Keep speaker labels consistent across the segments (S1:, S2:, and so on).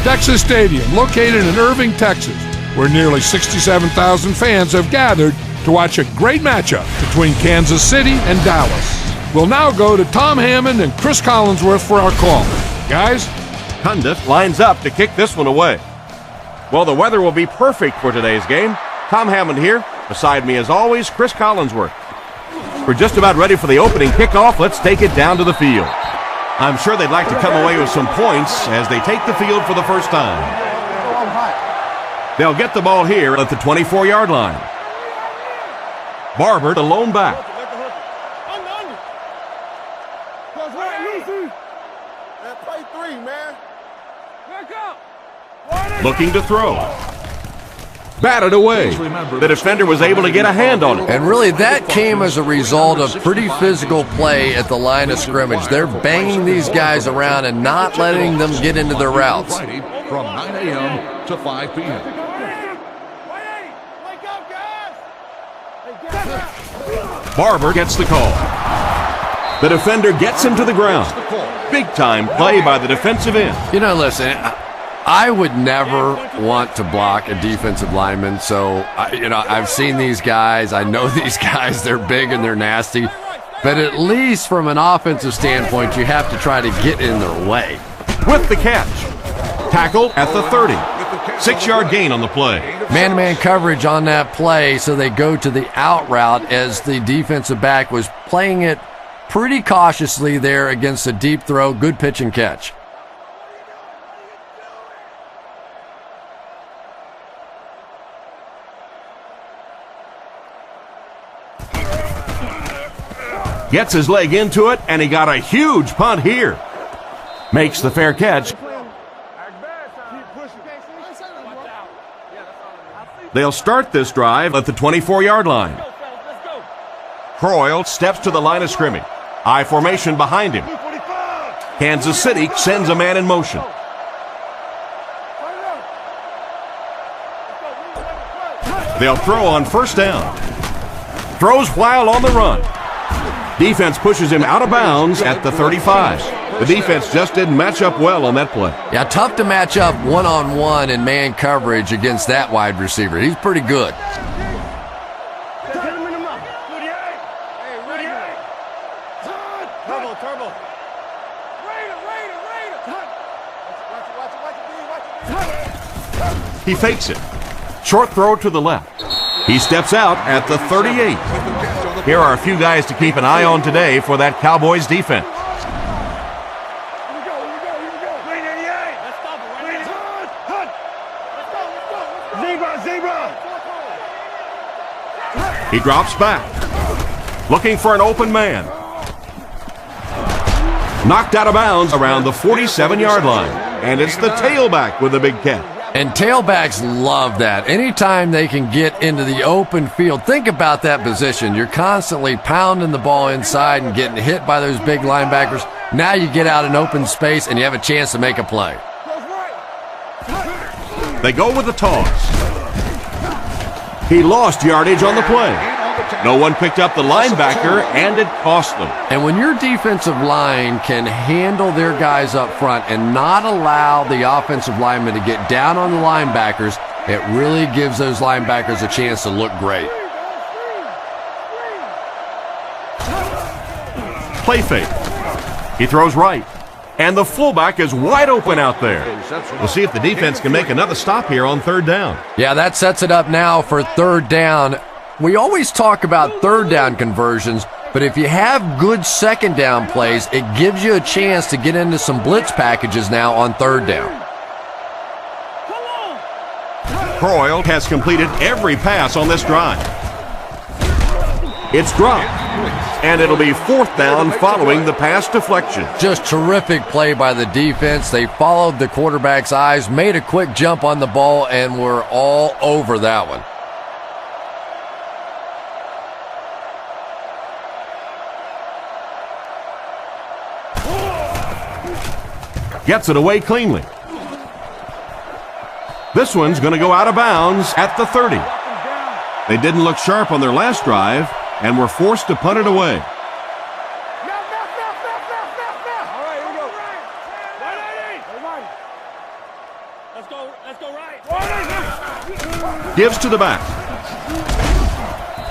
S1: Texas Stadium, located in Irving, Texas, where nearly 67,000 fans have gathered to watch a great matchup between Kansas City and Dallas. We'll now go to Tom Hammond and Chris Collinsworth for our call. Guys?
S2: Cundiff lines up to kick this one away. Well, the weather will be perfect for today's game. Tom Hammond here. Beside me, as always, Chris Collinsworth. We're just about ready for the opening kickoff. Let's take it down to the field. I'm sure they'd like to come away with some points as they take the field for the first time. They'll get the ball here at the 24-yard line. Barber, the lone back. Looking to throw. Batted away. The defender was able to get a hand on it.
S3: And really, that came as a result of pretty physical play at the line of scrimmage. They're banging these guys around and not letting them get into their routes.
S4: From 9 a.m. to 5 p.m.
S2: Barber gets the call. The defender gets him to the ground. Big-time play by the defensive end.
S3: You know, listen, I would never want to block a defensive lineman, so, I've seen these guys. I know these guys. They're big and they're nasty. But at least from an offensive standpoint, you have to try to get in their way.
S2: With the catch. Tackle at the 30. 6-yard gain on the play.
S3: Man-to-man coverage on that play, so they go to the out route as the defensive back was playing it pretty cautiously there against a deep throw. Good pitch and catch.
S2: Gets his leg into it, and he got a huge punt here. Makes the fair catch. They'll start this drive at the 24-yard line. Croyle steps to the line of scrimmage. I formation behind him. Kansas City sends a man in motion. They'll throw on first down. Throws while on the run. Defense pushes him out of bounds at the 35. The defense just didn't match up well on that play.
S3: Yeah, tough to match up one-on-one in man coverage against that wide receiver. He's pretty good.
S2: He fakes it. Short throw to the left. He steps out at the 38. Here are a few guys to keep an eye on today for that Cowboys defense. He drops back. Looking for an open man. Knocked out of bounds around the 47-yard line. And it's the tailback with a big catch.
S3: And tailbacks love that. Anytime they can get into the open field, think about that position. You're constantly pounding the ball inside and getting hit by those big linebackers. Now you get out in open space and you have a chance to make a play.
S2: They go with the toss. He lost yardage on the play. No one picked up the linebacker, and it cost them.
S3: And when your defensive line can handle their guys up front and not allow the offensive linemen to get down on the linebackers, it really gives those linebackers a chance to look great.
S2: Play fake. He throws right. And the fullback is wide open out there. We'll see if the defense can make another stop here on third down.
S3: Yeah, that sets it up now for third down. We always talk about third down conversions, but if you have good second down plays, it gives you a chance to get into some blitz packages now on third down.
S2: Croyle has completed every pass on this drive. It's dropped, and it'll be fourth down following the pass deflection.
S3: Just terrific play by the defense. They followed the quarterback's eyes, made a quick jump on the ball, and were all over that one.
S2: Gets it away cleanly. This one's going to go out of bounds at the 30. They didn't look sharp on their last drive and were forced to punt it away. Gives to the back.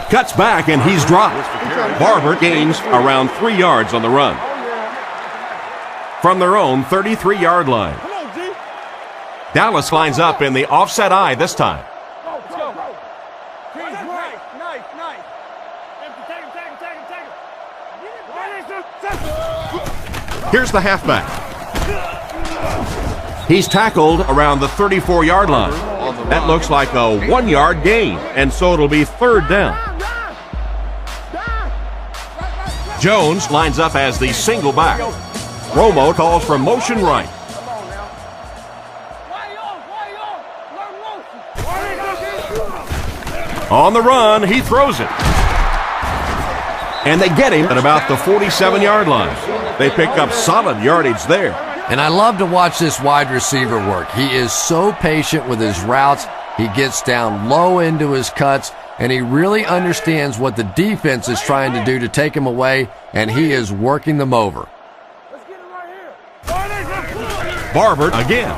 S2: Cuts back, and he's dropped. Barber gains around 3 yards on the run. From their own 33-yard line. Dallas lines up in the offset eye this time. Here's the halfback. He's tackled around the 34-yard line. That looks like a 1-yard gain, and so it'll be third down. Jones lines up as the single back. Romo calls for motion right. On the run, he throws it. And they get him at about the 47-yard line. They pick up solid yardage there.
S3: And I love to watch this wide receiver work. He is so patient with his routes. He gets down low into his cuts, and he really understands what the defense is trying to do to take him away, and he is working them over.
S2: Barber again.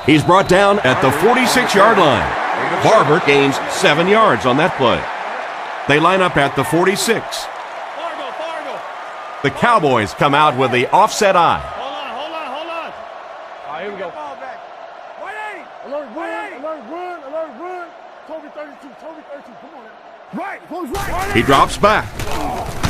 S2: He's brought down at the 46-yard line. Barber gains 7 yards on that play. They line up at the 46. The Cowboys come out with the offset eye.
S5: Hold on. All right, here we go. Alert, run. Toby 32, come on now. Right.
S2: He drops back.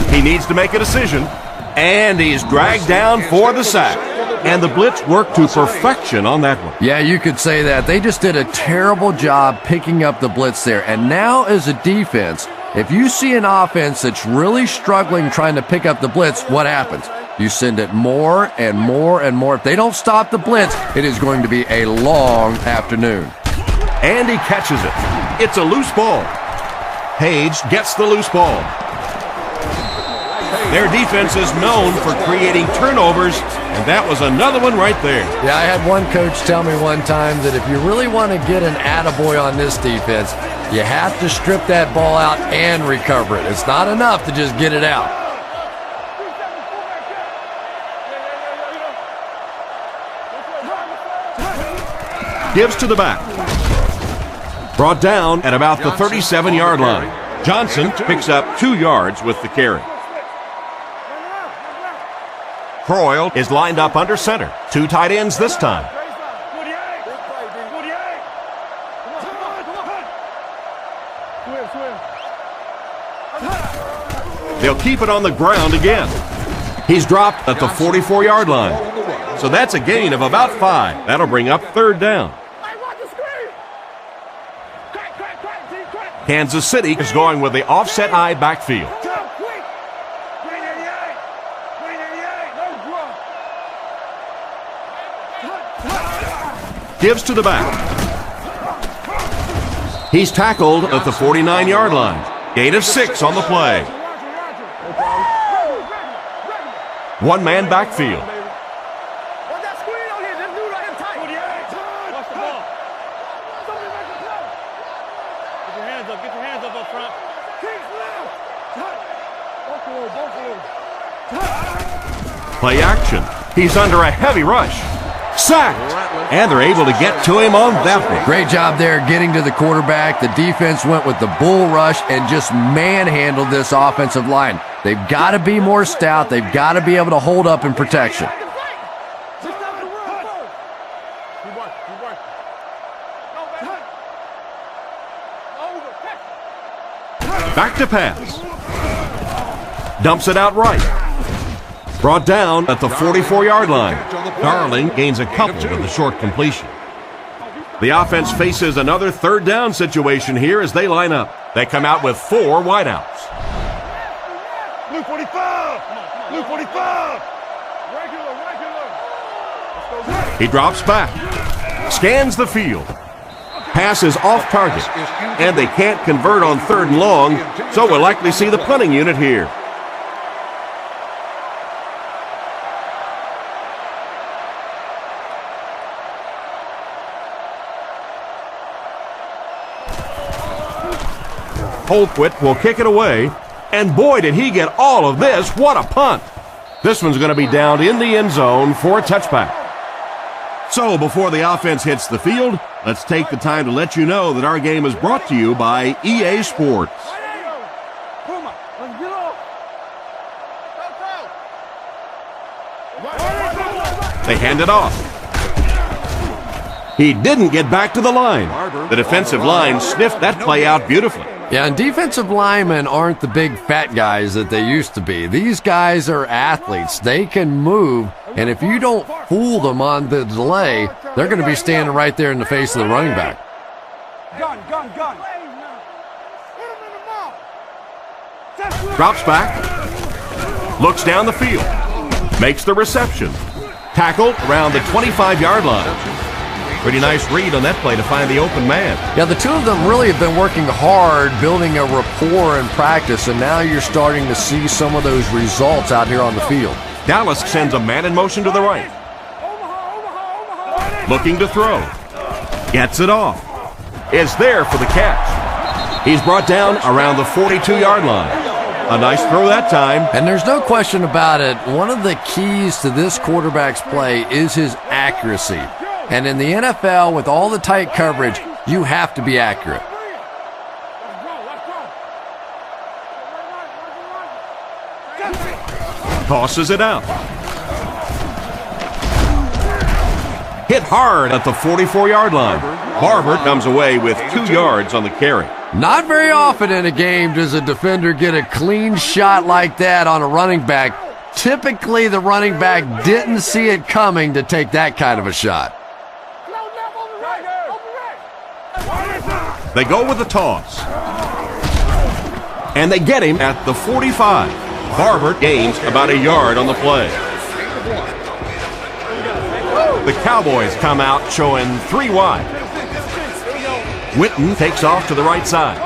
S2: He needs to make a decision. And he's dragged down for the sack. And the blitz worked to perfection on that one.
S3: Yeah, you could say that. They just did a terrible job picking up the blitz there. And now as a defense, if you see an offense that's really struggling trying to pick up the blitz, what happens? You send it more and more and more. If they don't stop the blitz, it is going to be a long afternoon.
S2: And he catches it. It's a loose ball. Page gets the loose ball. Their defense is known for creating turnovers, and that was another one right there.
S3: Yeah, I had one coach tell me one time that if you really want to get an attaboy on this defense, you have to strip that ball out and recover it. It's not enough to just get it out.
S2: Gives to the back. Brought down at about the 37-yard line. Johnson picks up 2 yards with the carry. Croyle is lined up under center. 2 tight ends this time. They'll keep it on the ground again. He's dropped at the 44-yard line. So that's a gain of about 5. That'll bring up third down. Kansas City is going with the offset eye backfield. Gives to the back. He's tackled at the 49-yard line. Gain of 6 on the play. One-man backfield.
S5: Get your hands up front.
S2: Play action. He's under a heavy rush. Sacked. And they're able to get to him on that one.
S3: Great job there getting to the quarterback. The defense went with the bull rush and just manhandled this offensive line. They've got to be more stout. They've got to be able to hold up in protection.
S2: Back to pass. Dumps it out right. Brought down at the 44-yard line. Darling gains a couple with the short completion. The offense faces another third down situation here as they line up. They come out with 4 wideouts.
S5: Blue 45! Blue 45! Regular!
S2: He drops back. Scans the field. Pass is off target. And they can't convert on 3rd and long, so we'll likely see the punting unit here. Holquist will kick it away, and boy, did he get all of this. What a punt. This one's going to be down in the end zone for a touchback. So before the offense hits the field, let's take the time to let you know that our game is brought to you by EA Sports. They hand it off. He didn't get back to the line. The defensive line sniffed that play out beautifully.
S3: Yeah, and defensive linemen aren't the big fat guys that they used to be. These guys are athletes. They can move, and if you don't fool them on the delay, they're going to be standing right there in the face of the running back.
S5: Gun.
S2: Drops back. Looks down the field. Makes the reception. Tackled around the 25-yard line. Pretty nice read on that play to find the open man.
S3: Yeah, the two of them really have been working hard, building a rapport in practice, and now you're starting to see some of those results out here on the field.
S2: Dallas sends a man in motion to the right. Looking to throw. Gets it off. Is there for the catch. He's brought down around the 42-yard line. A nice throw that time.
S3: And there's no question about it. One of the keys to this quarterback's play is his accuracy. And in the NFL, with all the tight coverage, you have to be accurate.
S2: Tosses it out. Hit hard at the 44-yard line. Barber comes away with 2 yards on the carry.
S3: Not very often in a game does a defender get a clean shot like that on a running back. Typically, the running back didn't see it coming to take that kind of a shot.
S2: They go with the toss. And they get him at the 45. Barber gains about a yard on the play. The Cowboys come out showing 3 wide. Witten takes off to the right side.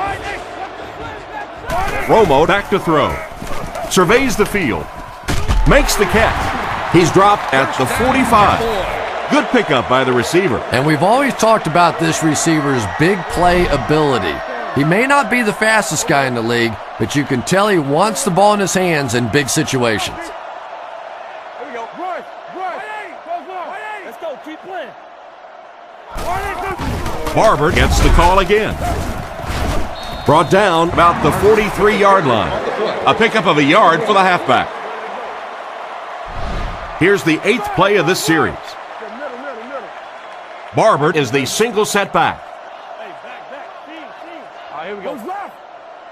S2: Romo back to throw. Surveys the field. Makes the catch. He's dropped at the 45. Good pickup by the receiver.
S3: And we've always talked about this receiver's big play ability. He may not be the fastest guy in the league, but you can tell he wants the ball in his hands in big situations.
S5: Here we go. Run. Let's go. Keep playing.
S2: Barber gets the call again. Brought down about the 43-yard line. A pickup of a yard for the halfback. Here's the 8th play of this series. Barber is the single setback.
S5: Hey, back. See. All right, here we go. Goes left.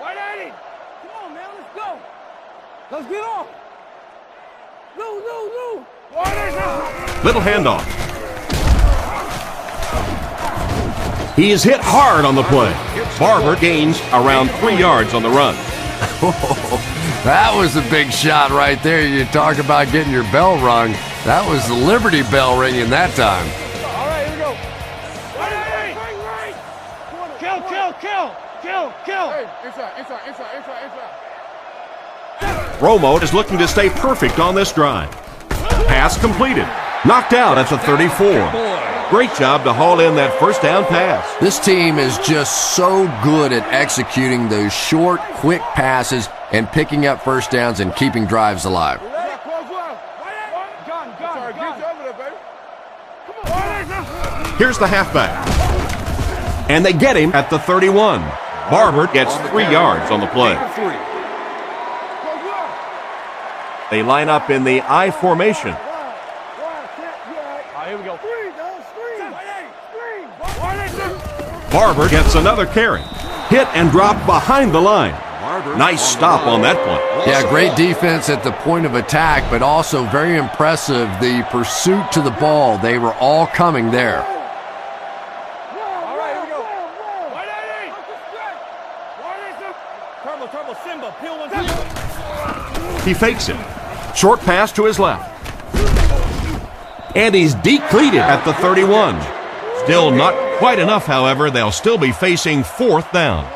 S5: 180. Come on, man. Let's go. Let's get off. No. 180.
S2: Little handoff. He is hit hard on the play. Barber gains around 3 yards on the run.
S3: That was a big shot right there. You talk about getting your bell rung. That was the Liberty Bell ringing that time.
S5: All right, here we go. 180. Kill. Hey, inside.
S2: Romo is looking to stay perfect on this drive. Pass completed. Knocked out at the 34. Great job to haul in that first down pass.
S3: This team is just so good at executing those short, quick passes and picking up first downs and keeping drives alive.
S2: Here's the halfback. And they get him at the 31. Barber gets 3 yards on the play. They line up in the I formation.
S5: Here we go.
S2: Barber gets another carry. Hit and drop behind the line. Nice stop on that play.
S3: Yeah, great defense at the point of attack, but also very impressive the pursuit to the ball. They were all coming there.
S5: All right, here we go. 180. Turbo, Simba. Peel 1, 2.
S2: He fakes it. Short pass to his left. And he's decleated at the 31. Still not quite enough, however. They'll still be facing 4th down.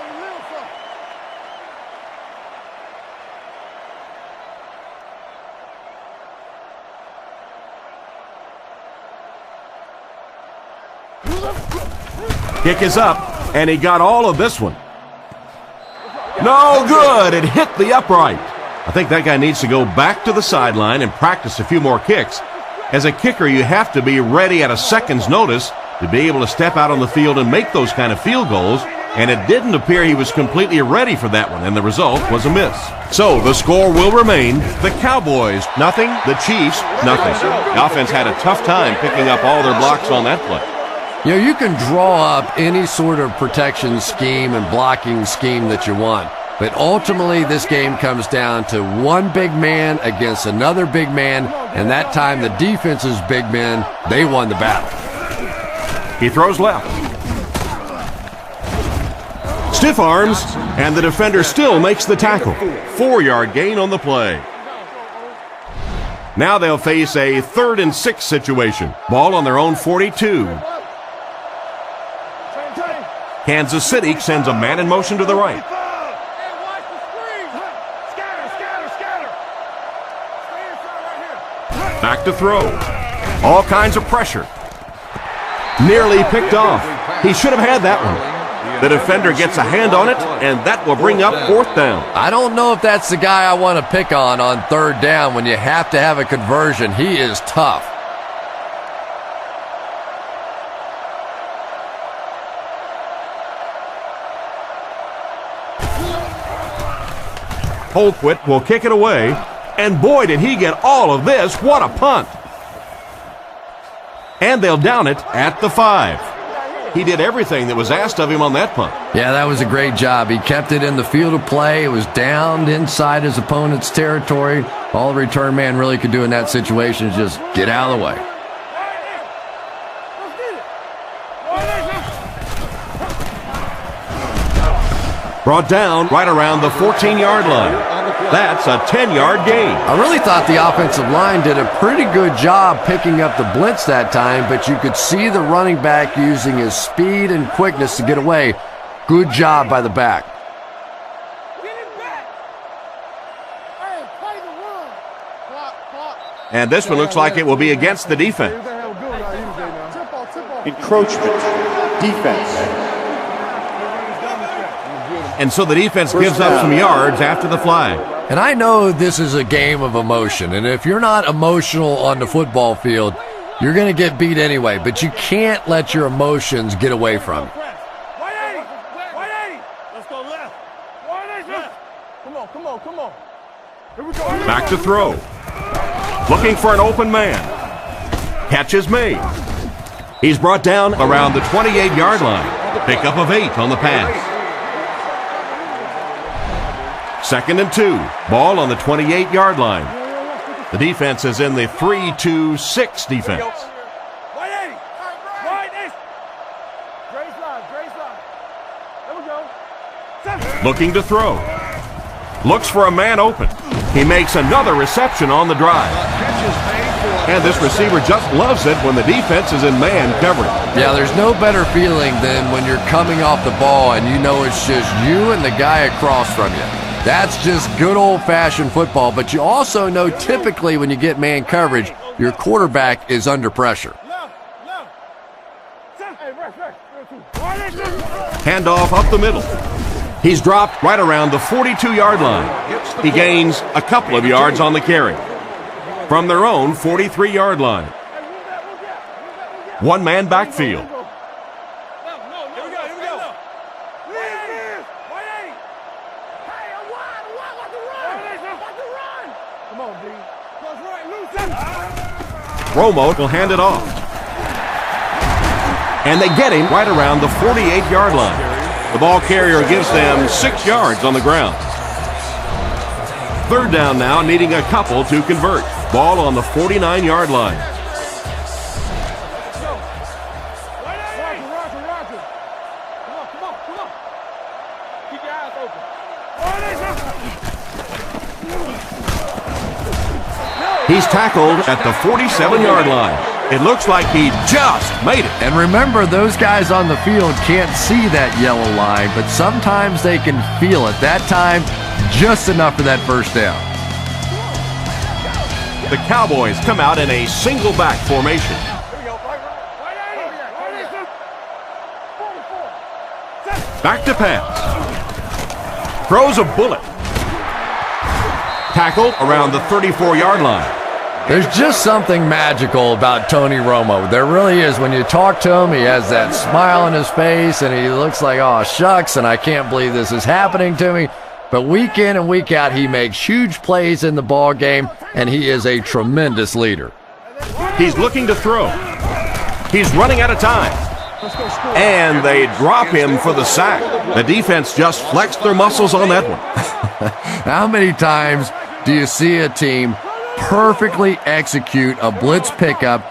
S2: Kick is up, and he got all of this one. No good. It hit the upright. I think that guy needs to go back to the sideline and practice a few more kicks. As a kicker, you have to be ready at a second's notice to be able to step out on the field and make those kind of field goals, and it didn't appear he was completely ready for that one, and the result was a miss. So the score will remain the Cowboys nothing, the Chiefs nothing. The offense had a tough time picking up all their blocks on that play.
S3: You know, you can draw up any sort of protection scheme and blocking scheme that you want, but ultimately this game comes down to one big man against another big man, and that time the defense's big men, they won the battle.
S2: He throws left. Stiff arms, and the defender still makes the tackle. 4-yard gain on the play. Now they'll face a 3rd and 6 situation. Ball on their own 42. Kansas City sends a man in motion to the right. Back to throw. All kinds of pressure. Nearly picked off. He should have had that one. The defender gets a hand on it, and that will bring up 4th down.
S3: I don't know if that's the guy I want to pick on 3rd down when you have to have a conversion. He is tough.
S2: Holquist will kick it away, and boy, did he get all of this. What a punt. And they'll down it at the 5. He did everything that was asked of him on that punt.
S3: Yeah, that was a great job. He kept it in the field of play. It was down inside his opponent's territory. All the return man really could do in that situation is just get out of the way.
S2: Brought down right around the 14-yard line. That's a 10-yard gain.
S3: I really thought the offensive line did a pretty good job picking up the blitz that time, but you could see the running back using his speed and quickness to get away. Good job by the back.
S2: And this one looks like it will be against the defense.
S6: Encroachment. Defense.
S2: And so the defense gives up some yards after the flag.
S3: And I know this is a game of emotion, and if you're not emotional on the football field, you're going to get beat anyway, but you can't let your emotions get away from you.
S5: Let's go left. Come on. Here we go.
S2: Back to throw. Looking for an open man. Catch is made. He's brought down around the 28-yard line. Pickup of 8 on the pass. 2nd and 2. Ball on the 28-yard line. The defense is in the 3-2-6 defense. Looking to throw. Looks for a man open. He makes another reception on the drive. And this receiver just loves it when the defense is in man coverage.
S3: Yeah, there's no better feeling than when you're coming off the ball and you know it's just you and the guy across from you. That's just good old-fashioned football, but you also know typically when you get man coverage, your quarterback is under pressure.
S2: Handoff up the middle. He's dropped right around the 42-yard line. He gains a couple of yards on the carry. From their own 43-yard line. One-man backfield. Romo will hand it off. And they get him right around the 48-yard line. The ball carrier gives them 6 yards on the ground. 3rd down now, needing a couple to convert. Ball on the 49-yard line. He's tackled at the 47-yard line. It looks like he just made it.
S3: And remember, those guys on the field can't see that yellow line, but sometimes they can feel it. That time, just enough for that first down.
S2: The Cowboys come out in a single back formation. Back to pass. Throws a bullet. Tackled around the 34-yard line.
S3: There's just something magical about Tony Romo. There really is. When you talk to him, he has that smile on his face, and he looks like, oh, shucks, and I can't believe this is happening to me. But week in and week out, he makes huge plays in the ball game, and he is a tremendous leader.
S2: He's looking to throw. He's running out of time. And they drop him for the sack. The defense just flexed their muscles on that one.
S3: How many times do you see a team perfectly execute a blitz pickup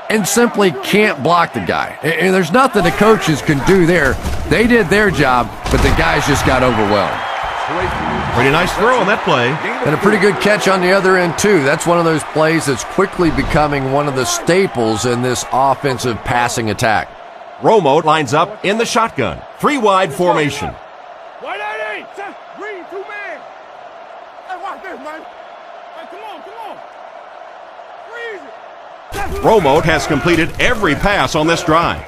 S3: and simply can't block the guy? And there's nothing the coaches can do there. They did their job, but the guys just got overwhelmed.
S2: Pretty nice throw on that play.
S3: And a pretty good catch on the other end, too. That's one of those plays that's quickly becoming one of the staples in this offensive passing attack.
S2: Romo lines up in the shotgun. 3-wide formation.
S5: Wide 8. Green, 2 man. Hey, watch this, man. Hey, come on. Freeze it.
S2: Romo has completed every pass on this drive.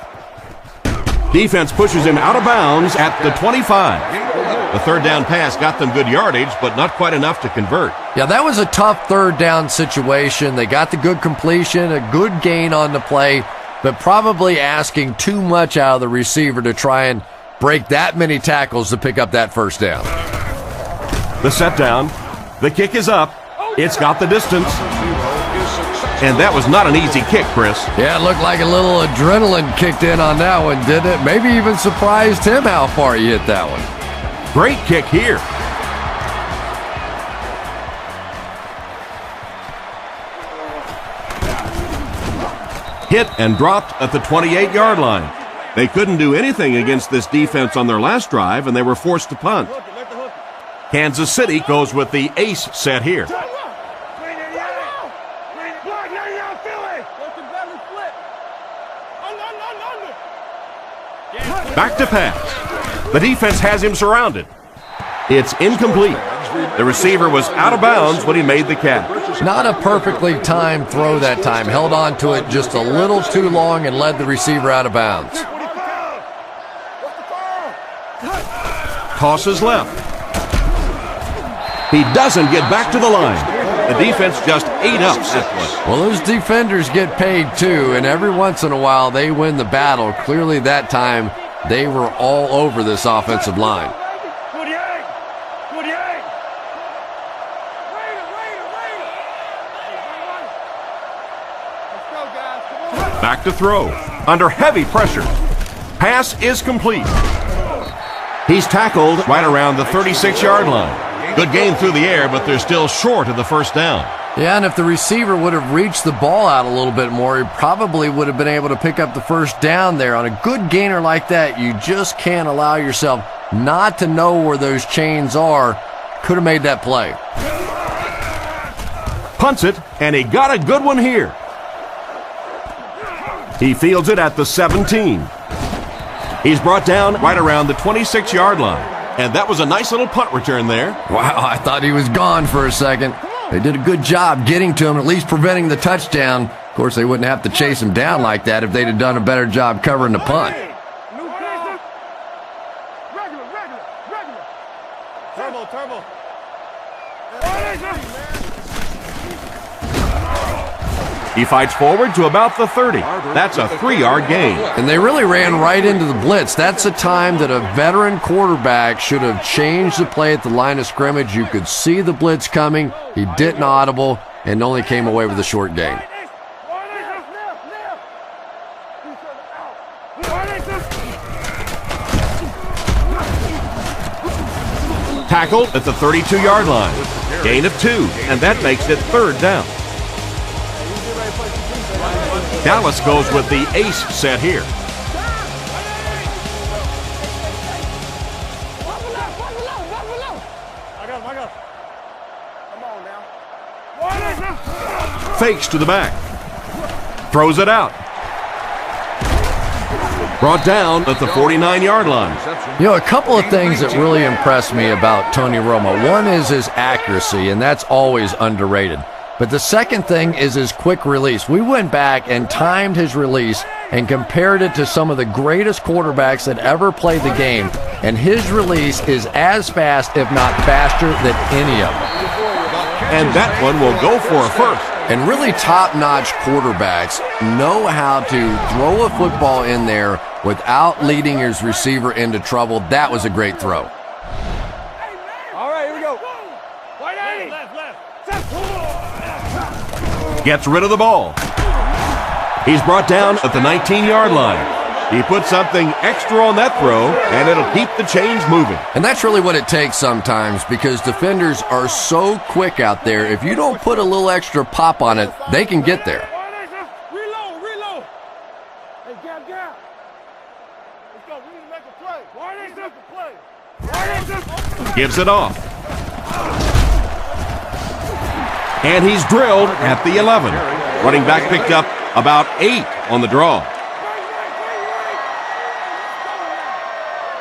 S2: Defense pushes him out of bounds at the 25. The third down pass got them good yardage, but not quite enough to convert.
S3: Yeah, that was a tough third down situation. They got the good completion, a good gain on the play, but probably asking too much out of the receiver to try and break that many tackles to pick up that first down.
S2: The set down. The kick is up. It's got the distance. And that was not an easy kick, Chris.
S3: Yeah, it looked like a little adrenaline kicked in on that one, didn't it? Maybe even surprised him how far he hit that one.
S2: Great kick here. Hit and dropped at the 28-yard line. They couldn't do anything against this defense on their last drive, and they were forced to punt. Kansas City goes with the ace set here. Back to pass. The defense has him surrounded. It's incomplete. The receiver was out of bounds when he made the catch.
S3: Not a perfectly timed throw that time. Held on to it just a little too long and led the receiver out of bounds.
S2: Tosses left. He doesn't get back to the line. The defense just ate up that play.
S3: Well, those defenders get paid too, and every once in a while they win the battle. Clearly that time they were all over this offensive line.
S2: Back to throw. Under heavy pressure. Pass is complete. He's tackled right around the 36-yard line. Good gain through the air, but they're still short of the first down.
S3: Yeah, and if the receiver would have reached the ball out a little bit more, he probably would have been able to pick up the first down there. On a good gainer like that, you just can't allow yourself not to know where those chains are. Could have made that play.
S2: Punts it, and he got a good one here. He fields it at the 17. He's brought down right around the 26-yard line. And that was a nice little punt return there.
S3: Wow, I thought he was gone for a second. They did a good job getting to him, at least preventing the touchdown. Of course, they wouldn't have to chase him down like that if they'd have done a better job covering the punt.
S5: Turbo.
S2: He fights forward to about the 30. That's a 3-yard gain.
S3: And they really ran right into the blitz. That's a time that a veteran quarterback should have changed the play at the line of scrimmage. You could see the blitz coming. He didn't audible and only came away with a short gain.
S2: Tackled at the 32-yard line. Gain of 2, and that makes it 3rd down. Dallas goes with the ace set here. Fakes to the back. Throws it out. Brought down at the 49-yard line.
S3: You know, a couple of things that really impressed me about Tony Romo. One is his accuracy, and that's always underrated. But the second thing is his quick release. We went back and timed his release and compared it to some of the greatest quarterbacks that ever played the game. And his release is as fast, if not faster, than any of them.
S2: And that one will go for a first.
S3: And really top-notch quarterbacks know how to throw a football in there without leading his receiver into trouble. That was a great throw.
S5: All right, here we go. Left.
S2: Gets rid of the ball. He's brought down at the 19-yard line. He put something extra on that throw, and it'll keep the chains moving.
S3: And that's really what it takes sometimes, because defenders are so quick out there. If you don't put a little extra pop on it, they can get there.
S5: Reload. Hey, gap. Let's go. We need to make a play.
S2: Gives it off. And he's drilled at the 11. Running back picked up about 8 on the draw.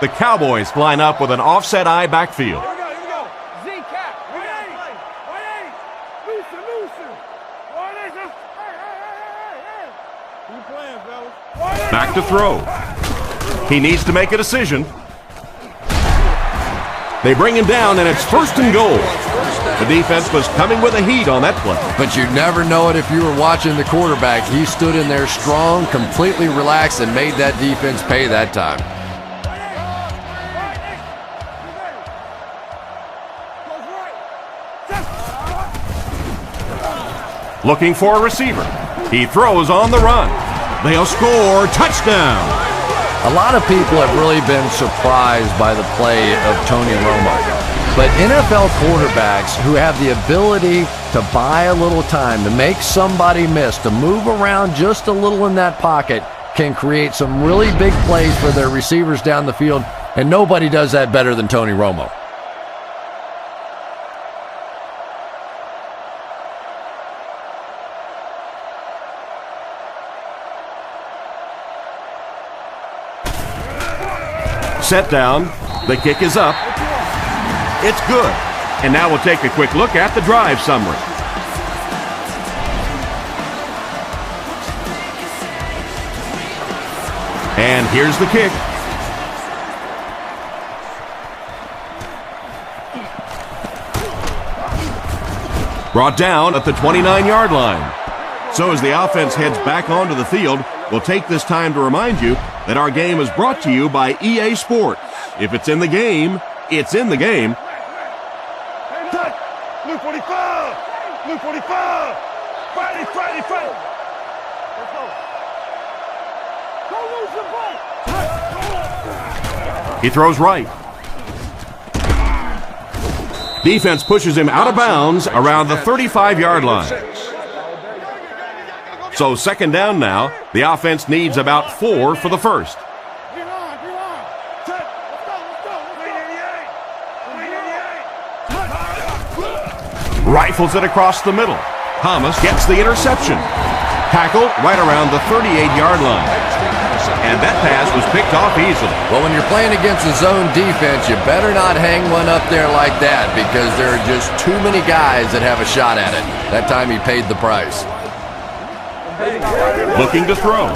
S2: The Cowboys line up with an offset eye backfield.
S5: Here we go. Z-cap. Loosen. Hey. Keep playing, fellas.
S2: Back to throw. He needs to make a decision. They bring him down, and it's 1st and goal. The defense was coming with a heat on that play.
S3: But you'd never know it if you were watching the quarterback. He stood in there strong, completely relaxed, and made that defense pay that time.
S2: Looking for a receiver. He throws on the run. They'll score. Touchdown.
S3: A lot of people have really been surprised by the play of Tony Romo. But NFL quarterbacks who have the ability to buy a little time, to make somebody miss, to move around just a little in that pocket, can create some really big plays for their receivers down the field, and nobody does that better than Tony Romo.
S2: Set down. The kick is up. It's good. And now we'll take a quick look at the drive summary. And here's the kick. Brought down at the 29-yard line. So as the offense heads back onto the field, we'll take this time to remind you that our game is brought to you by EA Sports. If it's in the game, it's in the game.
S5: Blue 45. Friday. Let's go. Go lose your ball.
S2: He throws right. Defense pushes him out of bounds around the 35-yard line. So 2nd down now. The offense needs about 4 for the first. Rifles it across the middle. Thomas gets the interception. Tackled right around the 38-yard line. And that pass was picked off easily.
S3: Well, when you're playing against a zone defense, you better not hang one up there like that, because there are just too many guys that have a shot at it. That time he paid the price.
S2: Looking to throw.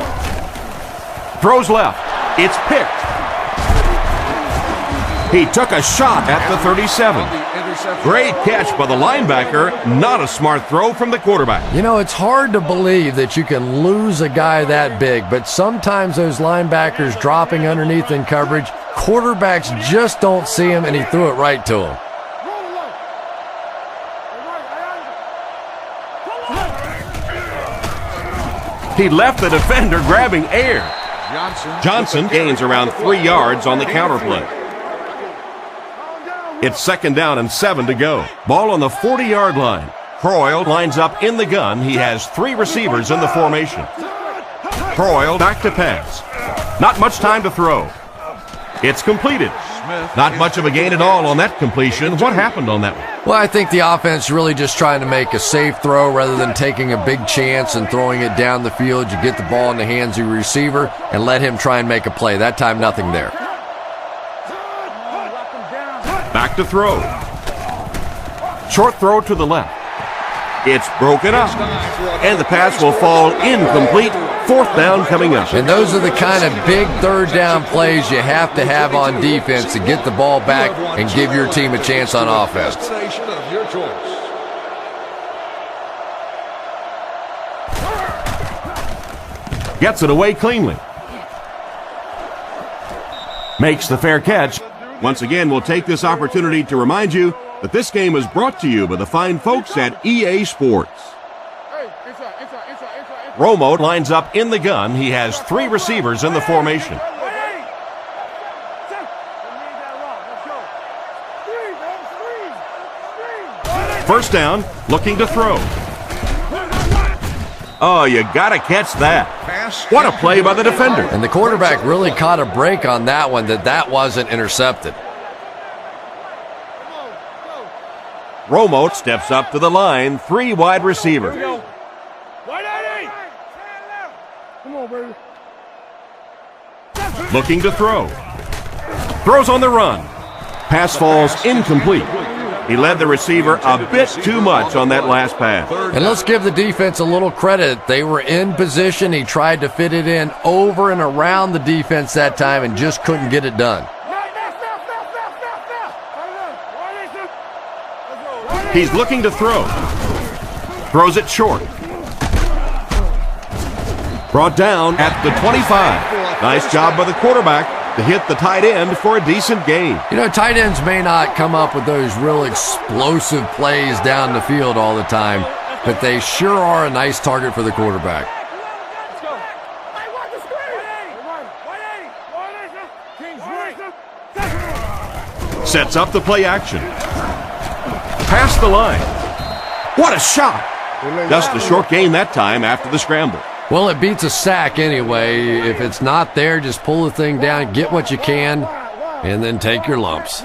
S2: Throws left. It's picked. He took a shot at the 37. Great catch by the linebacker. Not a smart throw from the quarterback.
S3: You know, it's hard to believe that you can lose a guy that big, but sometimes those linebackers dropping underneath in coverage, quarterbacks just don't see him, and he threw it right to him.
S2: He left the defender grabbing air. Johnson gains around 3 yards on the counter play. It's 2nd down and 7 to go. Ball on the 40-yard line. Croyle lines up in the gun. He has 3 receivers in the formation. Croyle back to pass. Not much time to throw. It's completed. Not much of a gain at all on that completion. What happened on that one?
S3: Well, I think the offense really just trying to make a safe throw rather than taking a big chance and throwing it down the field. You get the ball in the hands of your receiver and let him try and make a play. That time, nothing there.
S2: Back to throw. Short throw to the left. It's broken up. And the pass will fall incomplete. 4th down coming up.
S3: And those are the kind of big 3rd down plays you have to have on defense to get the ball back and give your team a chance on offense.
S2: Gets it away cleanly. Makes the fair catch. Once again, we'll take this opportunity to remind you that this game is brought to you by the fine folks at EA Sports. Romo lines up in the gun. He has 3 receivers in the formation. First down, looking to throw. Oh, you gotta catch that. What a play by the defender.
S3: And the quarterback really caught a break on that one, that wasn't intercepted.
S2: Romo steps up to the line, 3 wide receivers.
S5: Come on, baby.
S2: Looking to throw. Throws on the run. Pass falls incomplete. He led the receiver a bit too much on that last pass.
S3: And let's give the defense a little credit. They were in position. He tried to fit it in over and around the defense that time and just couldn't get it done.
S2: He's looking to throw. Throws it short. Brought down at the 25. Nice job by the quarterback to hit the tight end for a decent gain.
S3: You know, tight ends may not come up with those real explosive plays down the field all the time, but they sure are a nice target for the quarterback.
S2: Sets up the play action. Past the line. What a shot! Just a short gain that time after the scramble.
S3: Well, it beats a sack anyway. If it's not there, just pull the thing down, get what you can, and then take your lumps.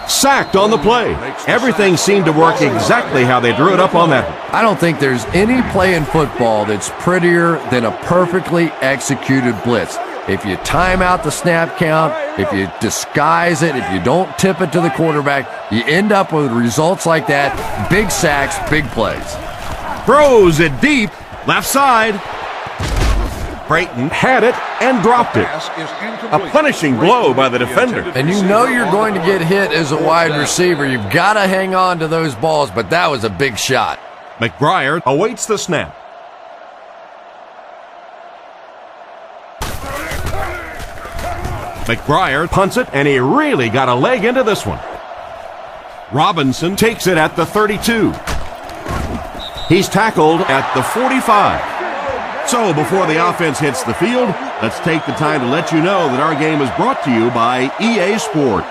S2: Sacked on the play. Everything seemed to work exactly how they drew it up on that one.
S3: I don't think there's any play in football that's prettier than a perfectly executed blitz. If you time out the snap count, if you disguise it, if you don't tip it to the quarterback, you end up with results like that. Big sacks, big plays.
S2: Throws it deep, left side. Creighton had it and dropped it. A punishing blow by the defender.
S3: And you know you're going to get hit as a wide receiver. You've got to hang on to those balls, but that was a big shot.
S2: McBriar awaits the snap. McBriar punts it, and he really got a leg into this one. Robinson takes it at the 32. He's tackled at the 45. So before the offense hits the field, let's take the time to let you know that our game is brought to you by EA Sports.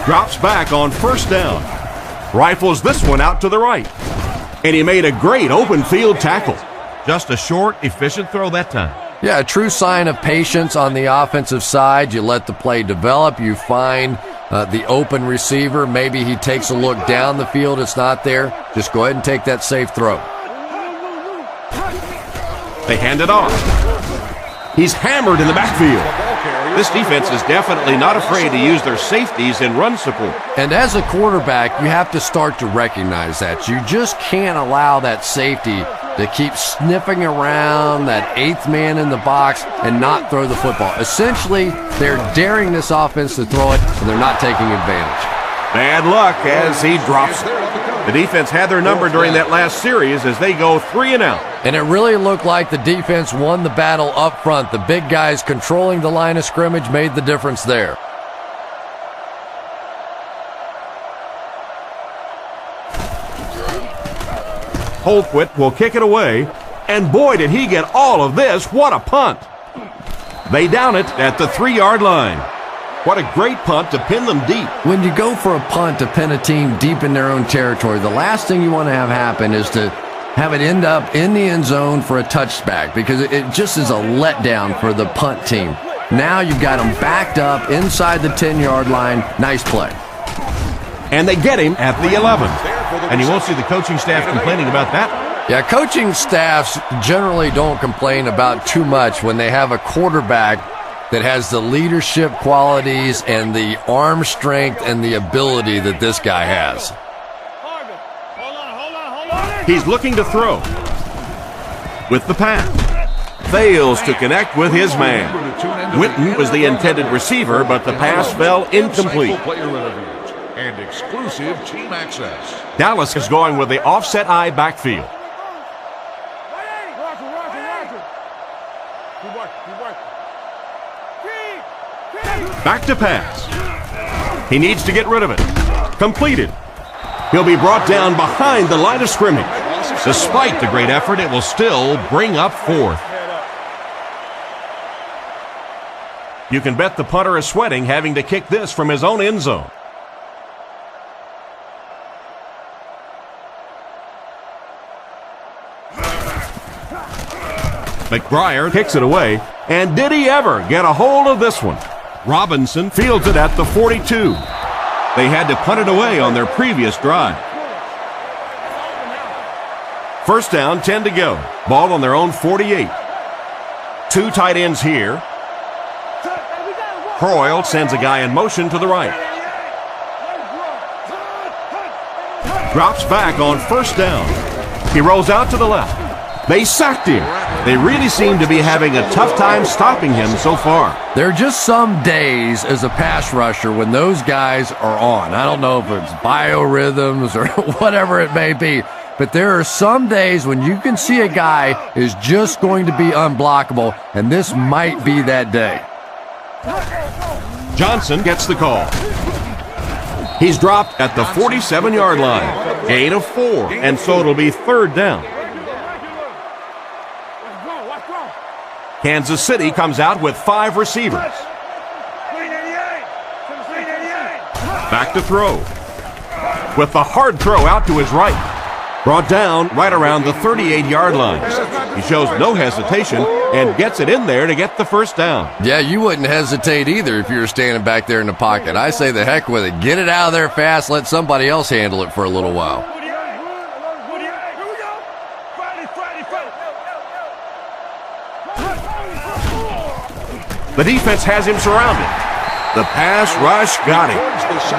S2: Drops back on first down. Rifles this one out to the right. And he made a great open field tackle. Just a short, efficient throw that time.
S3: Yeah, a true sign of patience on the offensive side. You let the play develop. You find the open receiver. Maybe he takes a look down the field. It's not there. Just go ahead and take that safe throw.
S2: They hand it off. He's hammered in the backfield. This defense is definitely not afraid to use their safeties in run support.
S3: And as a quarterback, you have to start to recognize that. You just can't allow that safety to keep sniffing around that 8th man in the box and not throw the football. Essentially, they're daring this offense to throw it, and they're not taking advantage.
S2: Bad luck as he drops it. The defense had their number during that last series as they go 3 and out.
S3: And it really looked like the defense won the battle up front. The big guys controlling the line of scrimmage made the difference there.
S2: Holtwit will kick it away, and boy, did he get all of this. What a punt. They down it at the 3-yard line. What a great punt to pin them deep.
S3: When you go for a punt to pin a team deep in their own territory, the last thing you want to have happen is to have it end up in the end zone for a touchback, because it just is a letdown for the punt team. Now you've got them backed up inside the 10-yard line. Nice play.
S2: And they get him at the 11. And you won't see the coaching staff complaining about that.
S3: Yeah, coaching staffs generally don't complain about too much when they have a quarterback that has the leadership qualities and the arm strength and the ability that this guy has.
S5: Hold on.
S2: He's looking to throw. With the pass. Fails to connect with his man. Witten was the intended receiver, but the pass fell incomplete.
S4: And exclusive team access.
S2: Dallas is going with the offset eye backfield. Back to pass. He needs to get rid of it. Completed. He'll be brought down behind the line of scrimmage. Despite the great effort, it will still bring up fourth. You can bet the punter is sweating having to kick this from his own end zone. McBriar kicks it away, and did he ever get a hold of this one? Robinson fields it at the 42. They had to punt it away on their previous drive. First down, 10 to go. Ball on their own 48. Two tight ends here. Croyle sends a guy in motion to the right. Drops back on first down. He rolls out to the left. They sacked him. They really seem to be having a tough time stopping him so far.
S3: There are just some days as a pass rusher when those guys are on. I don't know if it's biorhythms or whatever it may be, but there are some days when you can see a guy is just going to be unblockable, and this might be that day.
S2: Johnson gets the call. He's dropped at the 47-yard line. Gain of 4, and so it'll be third down. Kansas City comes out with 5 receivers. Back to throw. With the hard throw out to his right. Brought down right around the 38-yard line. He shows no hesitation and gets it in there to get the first down.
S3: Yeah, you wouldn't hesitate either if you were standing back there in the pocket. I say the heck with it. Get it out of there fast. Let somebody else handle it for a little while.
S2: The defense has him surrounded. The pass rush got him.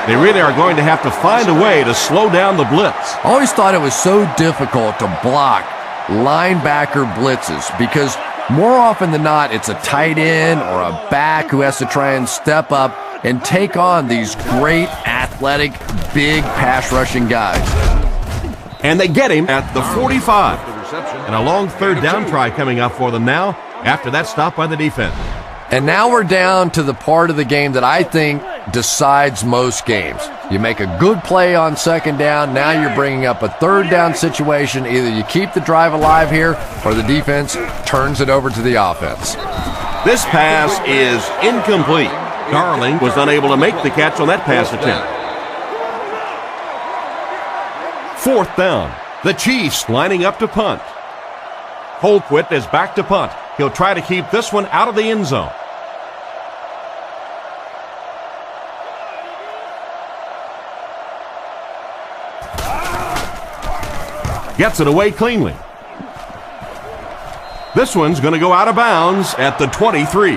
S2: They really are going to have to find a way to slow down the blitz.
S3: I always thought it was so difficult to block linebacker blitzes because more often than not, it's a tight end or a back who has to try and step up and take on these great athletic, big pass rushing guys.
S2: And they get him at the 45. And a long third down try coming up for them now after that stop by the defense.
S3: And now we're down to the part of the game that I think decides most games. You make a good play on second down, now you're bringing up a third down situation. Either you keep the drive alive here or the defense turns it over to the offense.
S2: This pass is incomplete. Darling was unable to make the catch on that pass attempt. Fourth down. The Chiefs lining up to punt. Colquitt is back to punt. He'll try to keep this one out of the end zone. Gets it away cleanly. This one's going to go out of bounds at the 23.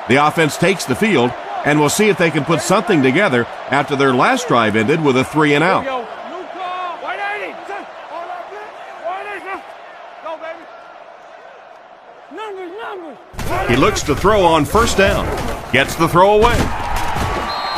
S2: The offense takes the field, and we'll see if they can put something together after their last drive ended with a 3 and out. He looks to throw on first down. Gets the throw away.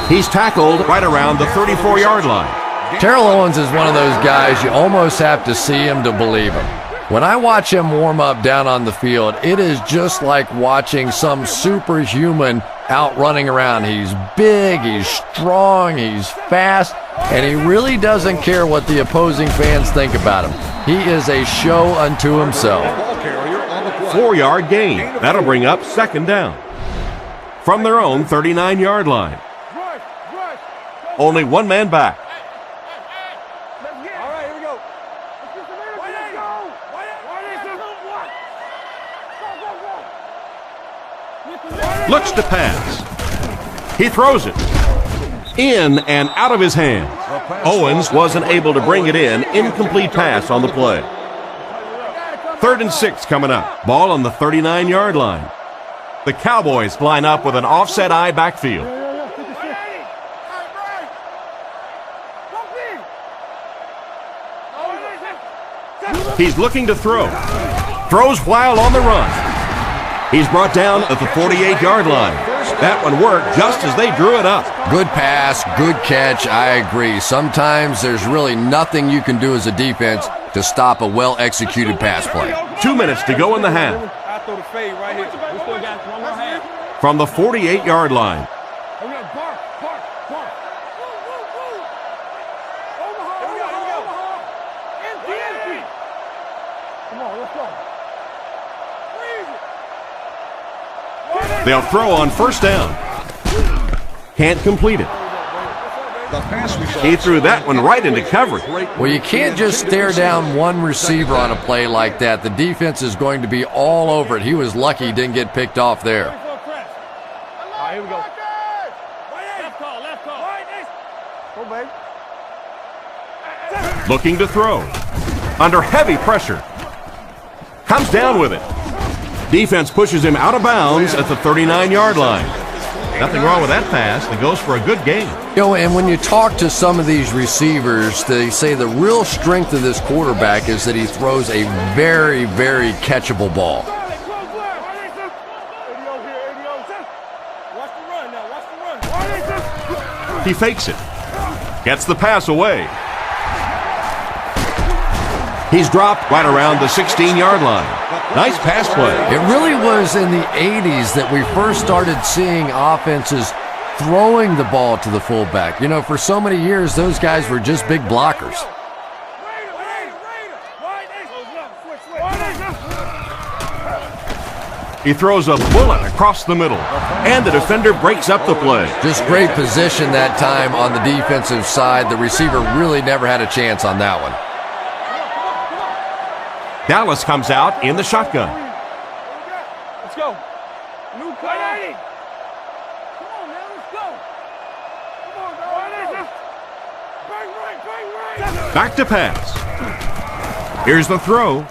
S2: He's tackled right around the 34-yard line.
S3: Terrell Owens is one of those guys you almost have to see him to believe him. When I watch him warm up down on the field, it is just like watching some superhuman out running around. He's big, he's strong, he's fast, and he really doesn't care what the opposing fans think about him. He is a show unto himself.
S2: 4-yard gain. That'll bring up second down. From their own 39-yard line. Only one man back. Looks to pass. He throws it. In and out of his hands. Owens wasn't able to bring it in. Incomplete pass on the play. 3rd and 6 coming up. Ball on the 39-yard line. The Cowboys line up with an offset eye backfield. He's looking to throw. Throws while on the run. He's brought down at the 48-yard line. That one worked just as they drew it up.
S3: Good pass, good catch, I agree. Sometimes there's really nothing you can do as a defense to stop a well-executed pass play.
S2: 2 minutes to go in the half. From the 48-yard line. They'll throw on first down. Can't complete it. He threw that one right into coverage.
S3: Well, you can't just stare down one receiver on a play like that. The defense is going to be all over it. He was lucky he didn't get picked off there.
S5: Here we go. Left call, left call. Go, baby.
S2: Looking to throw. Under heavy pressure. Comes down with it. Defense pushes him out of bounds at the 39-yard line. Nothing wrong with that pass. It goes for a good gain.
S3: You know, and when you talk to some of these receivers, they say the real strength of this quarterback is that he throws a very, very catchable ball.
S2: He fakes it. Gets the pass away. He's dropped right around the 16-yard line. Nice pass play.
S3: It really was in the 80s that we first started seeing offenses throwing the ball to the fullback. You know, for so many years, those guys were just big blockers.
S2: He throws a bullet across the middle, and the defender breaks up the play.
S3: Just great position that time on the defensive side. The receiver really never had a chance on that one.
S2: Dallas comes out in the shotgun.
S5: Let's go. New play. Come on, man. Let's go. Come on, dog. Bang right.
S2: Back to pass. Here's the throw.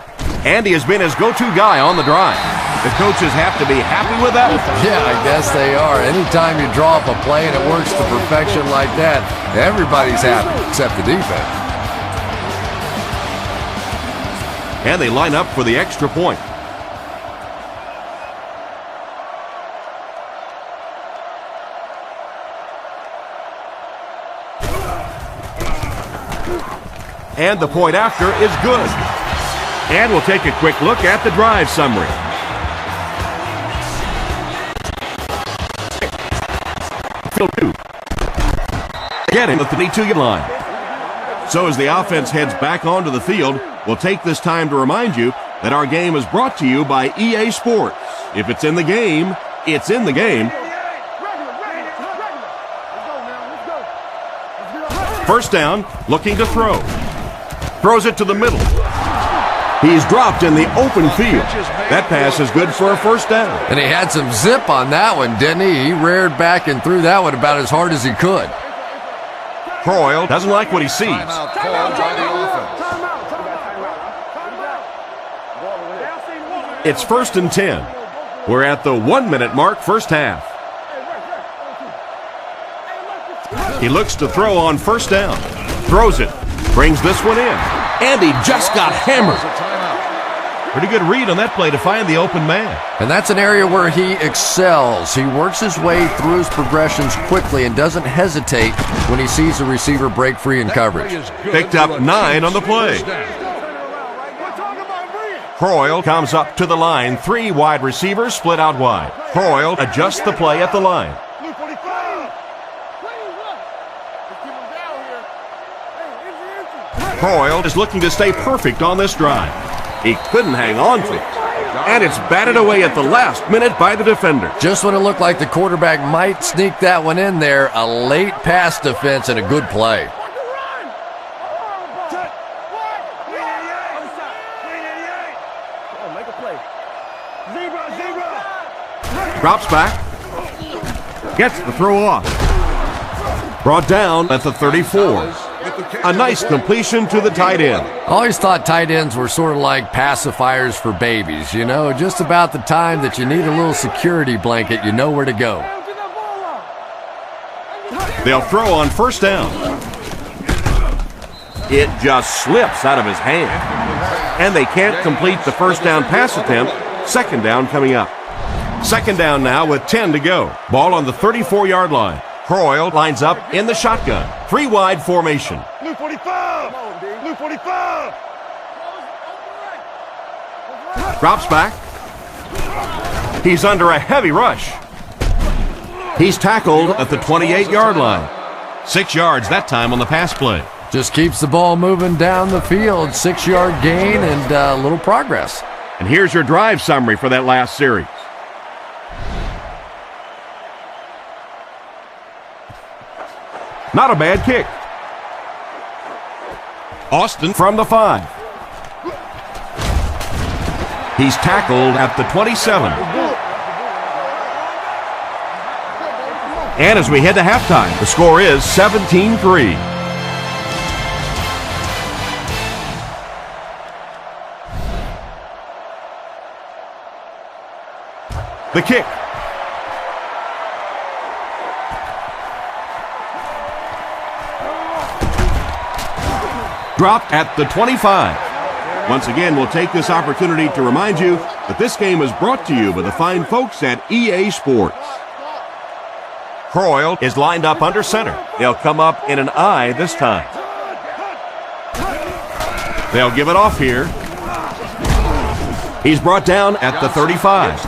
S2: Andy has been his go-to guy on the drive. The coaches have to be happy with that.
S3: Yeah, I guess they are. Anytime you draw up a play and it works to perfection like that, everybody's happy except the defense.
S2: And they line up for the extra point. And the point after is good. And we'll take a quick look at the drive summary. Field 2. Getting the 32-yard line. So as the offense heads back onto the field, we'll take this time to remind you that our game is brought to you by EA Sports. If it's in the game, it's in the game. First down, looking to throw. Throws it to the middle. He's dropped in the open field. That pass is good for a first down.
S3: And he had some zip on that one, didn't he? He reared back and threw that one about as hard as he could.
S2: Croyle doesn't like what he sees. It's 1st and 10. We're at the 1-minute mark, first half. He looks to throw on first down. Throws it. Brings this one in. And he just got hammered. Pretty good read on that play to find the open man.
S3: And that's an area where he excels. He works his way through his progressions quickly and doesn't hesitate when he sees the receiver break free in coverage.
S2: Picked up 9 on the play. Croyle comes up to the line. 3 wide receivers split out wide. Croyle adjusts the play at the line. Croyle is looking to stay perfect on this drive. He couldn't hang on to it. And it's batted away at the last minute by the defender.
S3: Just when it looked like the quarterback might sneak that one in there, a late pass defense and a good play.
S2: Drops back. Gets the throw off. Brought down at the 34. A nice completion to the tight end.
S3: I always thought tight ends were sort of like pacifiers for babies. You know, just about the time that you need a little security blanket, you know where to go.
S2: They'll throw on first down. It just slips out of his hand. And they can't complete the first down pass attempt. Second down coming up. Second down now with 10 to go. Ball on the 34-yard line. Croyle lines up in the shotgun. 3 wide formation.
S5: Blue 45. Blue 45.
S2: Drops back. He's under a heavy rush. He's tackled at the 28-yard line. 6 yards that time on the pass play.
S3: Just keeps the ball moving down the field. 6-yard gain and a little progress.
S2: And here's your drive summary for that last series. Not a bad kick. Austin from the 5. He's tackled at the 27. And as we head to halftime, the score is 17-3. The kick. Dropped at the 25. Once again, we'll take this opportunity to remind you that this game is brought to you by the fine folks at EA Sports. Croyle is lined up under center. They'll come up in an I this time. They'll give it off here. He's brought down at the 35.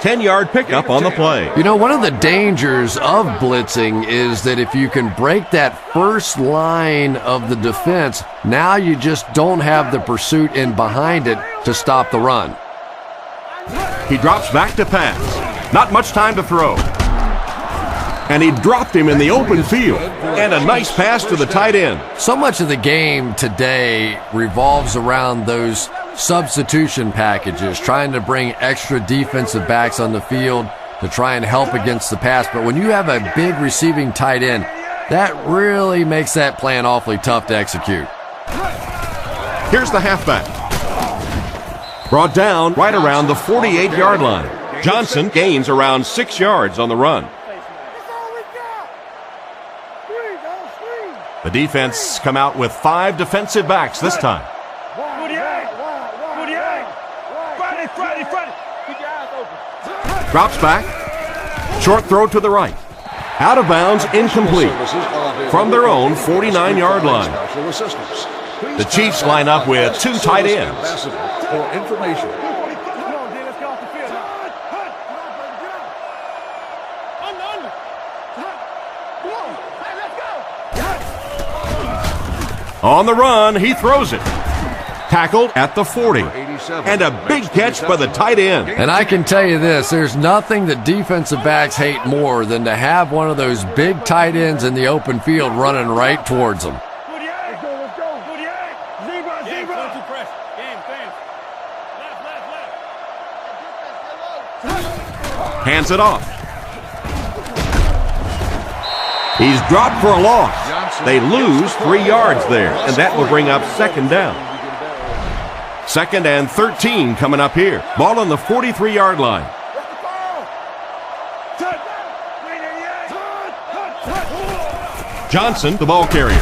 S2: 10-yard pickup on the play.
S3: You know, one of the dangers of blitzing is that if you can break that first line of the defense, now you just don't have the pursuit in behind it to stop the run.
S2: He drops back to pass. Not much time to throw. And he dropped him in the open field. And a nice pass to the tight end.
S3: So much of the game today revolves around those substitution packages, trying to bring extra defensive backs on the field to try and help against the pass. But when you have a big receiving tight end, that really makes that plan awfully tough to execute.
S2: Here's the halfback. Brought down right around the 48-yard line. Johnson gains around 6 yards on the run. The defense come out with 5 defensive backs this time. Drops back. Short throw to the right. Out of bounds, incomplete. From their own 49-yard line. The Chiefs line up with 2 tight ends. On the run, he throws it. Tackled at the 40. And a big catch by the tight end.
S3: And I can tell you this, there's nothing that defensive backs hate more than to have one of those big tight ends in the open field running right towards them.
S2: Hands it off. He's dropped for a loss. They lose 3 yards there, and that will bring up second down. 2nd and 13 coming up here. Ball on the 43-yard line. Johnson, the ball carrier.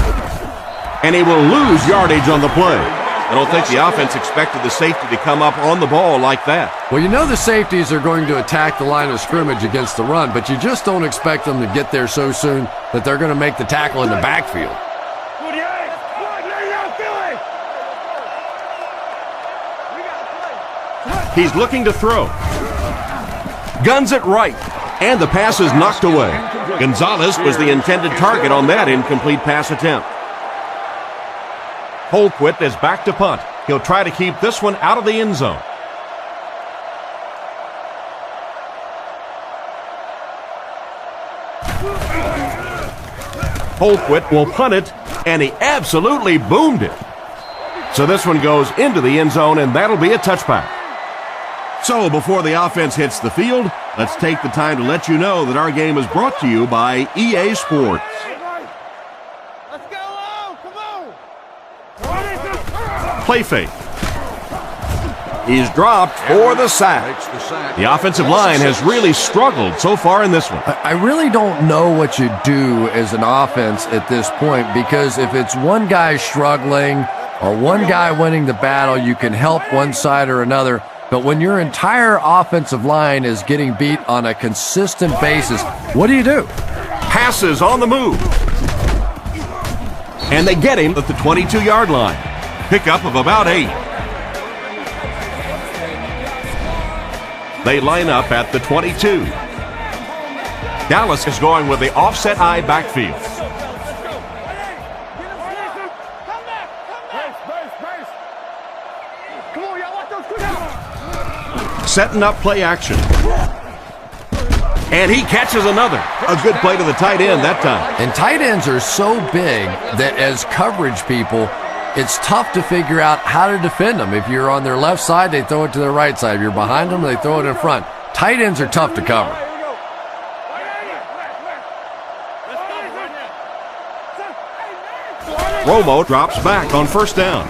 S2: And he will lose yardage on the play. I don't think the offense expected the safety to come up on the ball like that.
S3: Well, you know the safeties are going to attack the line of scrimmage against the run, but you just don't expect them to get there so soon that they're going to make the tackle in the backfield.
S2: He's looking to throw. Guns it right. And the pass is knocked away. Gonzalez was the intended target on that incomplete pass attempt. Holquist is back to punt. He'll try to keep this one out of the end zone. Holquist will punt it, and he absolutely boomed it. So this one goes into the end zone, and that'll be a touchback. So before the offense hits the field, let's take the time to let you know that our game is brought to you by EA Sports. Play fake. He's dropped for the sack.
S4: Makes the sack.
S2: The offensive line has really struggled so far in this one.
S3: I really don't know what you do as an offense at this point, because if it's one guy struggling or one guy winning the battle, you can help one side or another. But when your entire offensive line is getting beat on a consistent basis, what do you do?
S2: Passes on the move. And they get him at the 22-yard line. Pickup of about 8. They line up at the 22. Dallas is going with the offset I backfield. Setting up play action. And he catches another. A good play to the tight end that time.
S3: And tight ends are so big that as coverage people, it's tough to figure out how to defend them. If you're on their left side, they throw it to their right side. If you're behind them, they throw it in front. Tight ends are tough to cover.
S2: Romo drops back on first down.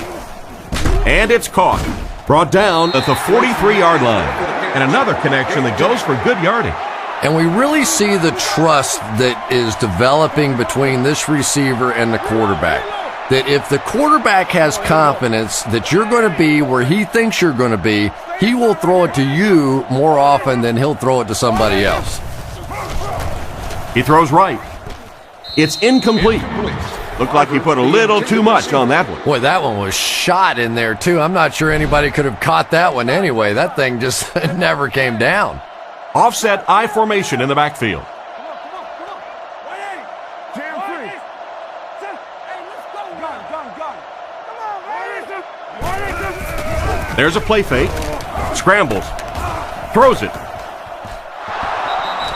S2: And it's caught. Brought down at the 43-yard line. And another connection that goes for good yardage.
S3: And we really see the trust that is developing between this receiver and the quarterback. That if the quarterback has confidence that you're going to be where he thinks you're going to be, he will throw it to you more often than he'll throw it to somebody else.
S2: He throws right. It's incomplete. Looked like he put a little too much on that one.
S3: Boy, that one was shot in there, too. I'm not sure anybody could have caught that one anyway. That thing just never came down.
S2: Offset I formation in the backfield. There's a play fake. Scrambles. Throws it.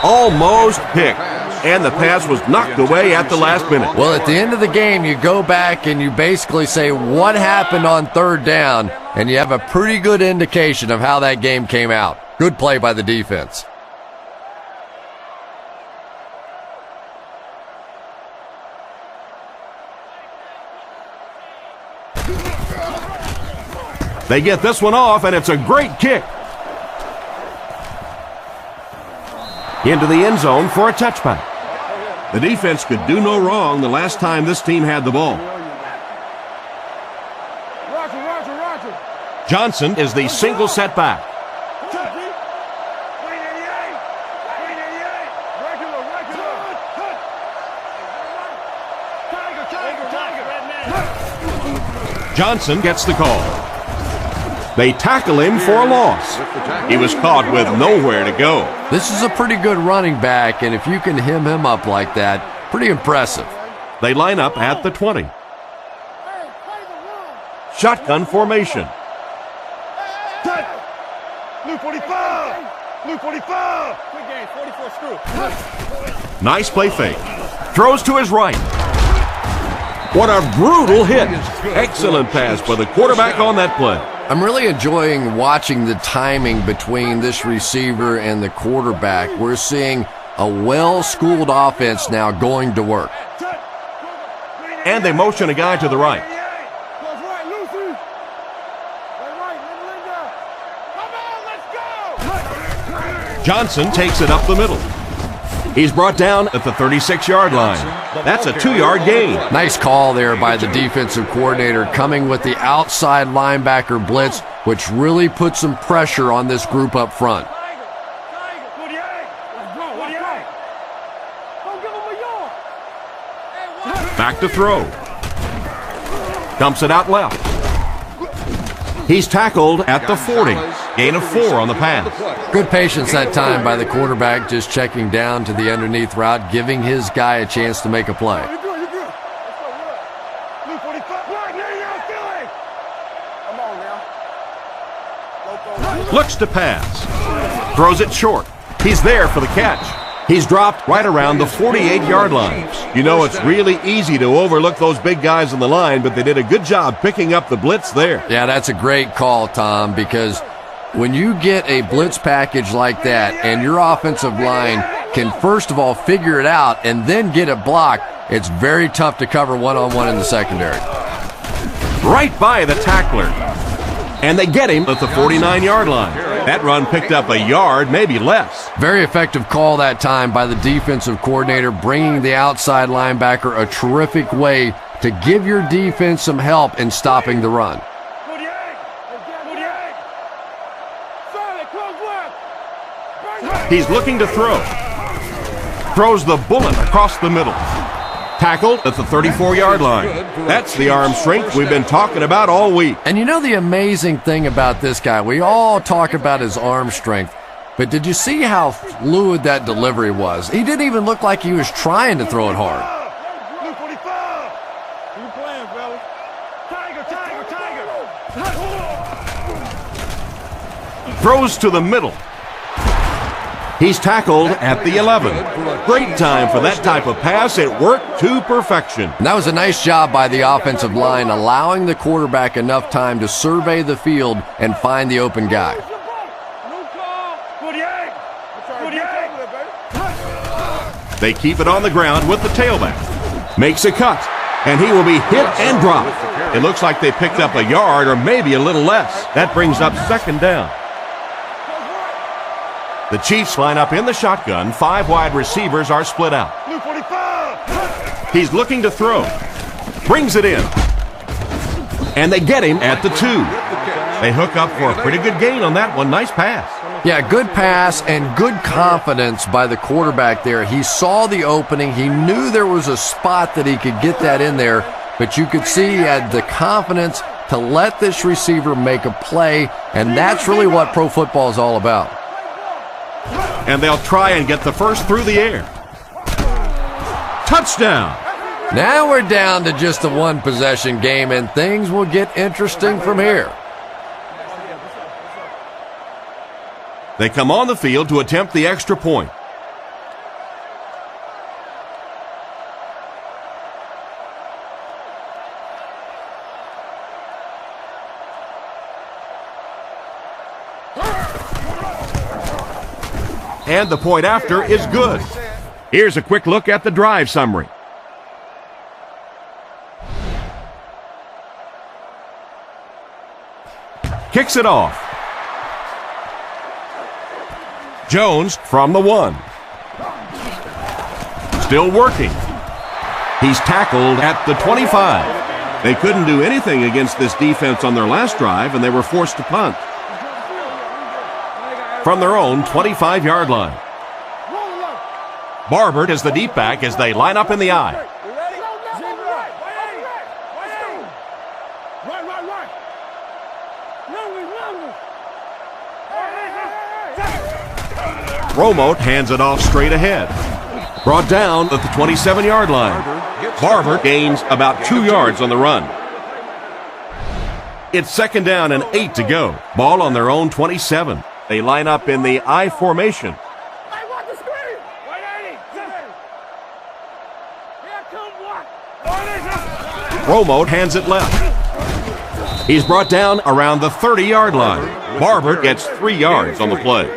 S2: Almost picked. And the pass was knocked away at the last minute.
S3: Well, at the end of the game, you go back and you basically say what happened on third down, and you have a pretty good indication of how that game came out. Good play by the defense.
S2: They get this one off, and it's a great kick. Into the end zone for a touchback. The defense could do no wrong the last time this team had the ball. Johnson is the single setback. Johnson gets the call. They tackle him for a loss. He was caught with nowhere to go.
S3: This is a pretty good running back, and if you can hem him up like that, pretty impressive.
S2: They line up at the 20. Shotgun formation.
S5: Blue 45! Blue 45! Quick game, 44 screw.
S2: Nice play fake. Throws to his right. What a brutal hit. Excellent pass by the quarterback on that play.
S3: I'm really enjoying watching the timing between this receiver and the quarterback. We're seeing a well-schooled offense now going to work.
S2: And they motion a guy to the right. Johnson takes it up the middle. He's brought down at the 36-yard line. That's a 2-yard gain.
S3: Nice call there by the defensive coordinator, coming with the outside linebacker blitz, which really put some pressure on this group up front.
S2: Back to throw. Dumps it out left. He's tackled at the 40. Gain of 4 on the pass.
S3: Good patience that time by the quarterback, just checking down to the underneath route, giving his guy a chance to make a play.
S2: Looks to pass. Throws it short. He's there for the catch. He's dropped right around the 48-yard line. You know, it's really easy to overlook those big guys on the line, but they did a good job picking up the blitz there.
S3: Yeah, that's a great call, Tom, because when you get a blitz package like that and your offensive line can first of all figure it out and then get it blocked, it's very tough to cover one-on-one in the secondary.
S2: Right by the tackler. And they get him at the 49-yard line. That run picked up a yard, maybe less.
S3: Very effective call that time by the defensive coordinator, bringing the outside linebacker a terrific way to give your defense some help in stopping the run.
S2: He's looking to throw. Throws the bullet across the middle. Tackled at the 34-yard line. That's the arm strength we've been talking about all week.
S3: And you know the amazing thing about this guy, we all talk about his arm strength, but did you see how fluid that delivery was? He didn't even look like he was trying to throw it hard.
S2: Throws to the middle. He's tackled at the 11. Great time for that type of pass. It worked to perfection.
S3: And that was a nice job by the offensive line, allowing the quarterback enough time to survey the field and find the open guy.
S2: They keep it on the ground with the tailback. Makes a cut, and he will be hit and dropped. It looks like they picked up a yard or maybe a little less. That brings up second down. The Chiefs line up in the shotgun. 5 wide receivers are split out. He's looking to throw. Brings it in. And they get him at the 2. They hook up for a pretty good gain on that one. Nice pass.
S3: Yeah, good pass and good confidence by the quarterback there. He saw the opening. He knew there was a spot that he could get that in there, but you could see he had the confidence to let this receiver make a play, and that's really what pro football is all about.
S2: And they'll try and get the first through the air. Touchdown!
S3: Now we're down to just a one-possession game, and things will get interesting from here.
S2: They come on the field to attempt the extra point. And the point after is good. Here's a quick look at the drive summary. Kicks it off. Jones from the 1. Still working. He's tackled at the 25. They couldn't do anything against this defense on their last drive, and they were forced to punt. From their own 25-yard line. Barber is the deep back as they line up in the I. Romo hands it off straight ahead. Brought down at the 27-yard line. Barber gains about 2 yards on the run. It's second down and 8 to go. Ball on their own 27. They line up in the I formation. Romo hands it left. He's brought down around the 30-yard line. Barber gets 3 yards on the play.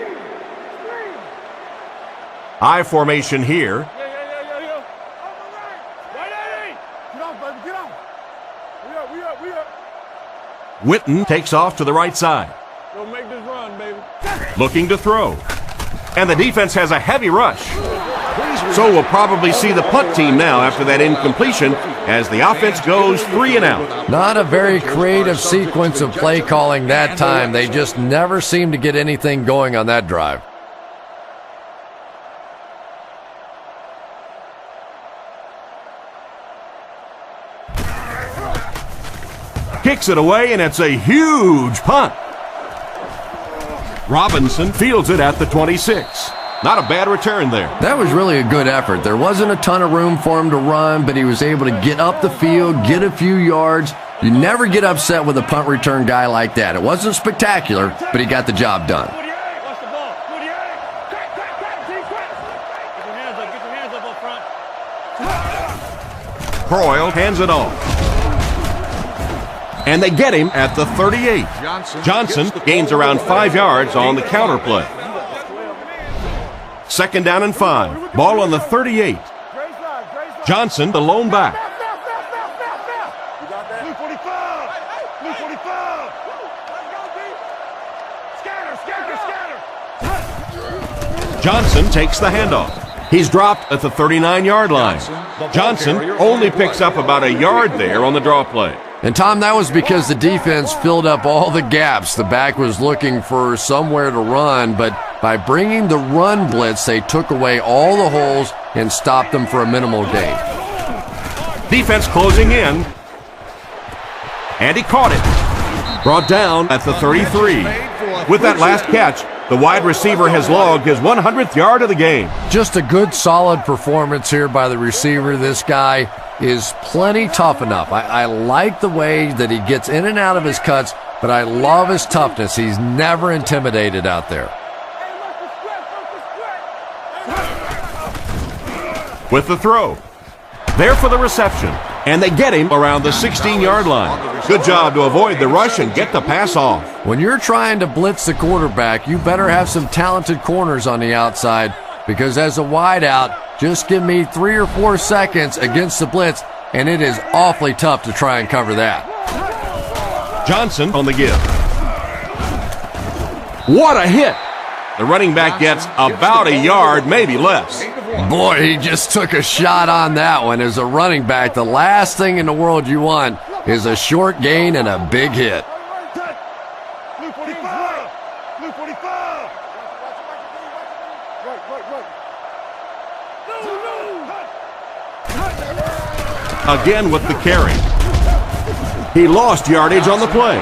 S2: I formation here. Witten takes off to the right side. Looking to throw. And the defense has a heavy rush. So we'll probably see the punt team now after that incompletion as the offense goes 3 and out.
S3: Not a very creative sequence of play calling that time. They just never seem to get anything going on that drive.
S2: Kicks it away, and it's a huge punt. Robinson fields it at the 26. Not a bad return there.
S3: That was really a good effort. There wasn't a ton of room for him to run, but he was able to get up the field, get a few yards. You never get upset with a punt return guy like that. It wasn't spectacular, but he got the job done.
S2: Croyle hands it off. And they get him at the 38. Johnson gains around 5 yards on the counter play. Second down and 5. Ball on the 38. Johnson, the lone back. Johnson takes the handoff. He's dropped at the 39-yard line. Johnson only picks up about a yard there on the draw play.
S3: And, Tom, that was because the defense filled up all the gaps. The back was looking for somewhere to run, but by bringing the run blitz, they took away all the holes and stopped them for a minimal gain.
S2: Defense closing in. And he caught it. Brought down at the 33. With that last catch, the wide receiver has logged his 100th yard of the game.
S3: Just a good, solid performance here by the receiver. This guy is plenty tough enough. I like the way that he gets in and out of his cuts, but I love his toughness. He's never intimidated out there.
S2: With the throw. There for the reception. And they get him around the 16-yard line. Good job to avoid the rush and get the pass off.
S3: When you're trying to blitz the quarterback, you better have some talented corners on the outside, because as a wideout, just give me 3 or 4 seconds against the blitz, and it is awfully tough to try and cover that.
S2: Johnson on the give. What a hit! The running back gets about a yard, maybe less.
S3: Boy, he just took a shot on that one. As a running back, the last thing in the world you want is a short gain and a big hit.
S2: Again with the carry. He lost yardage on the play.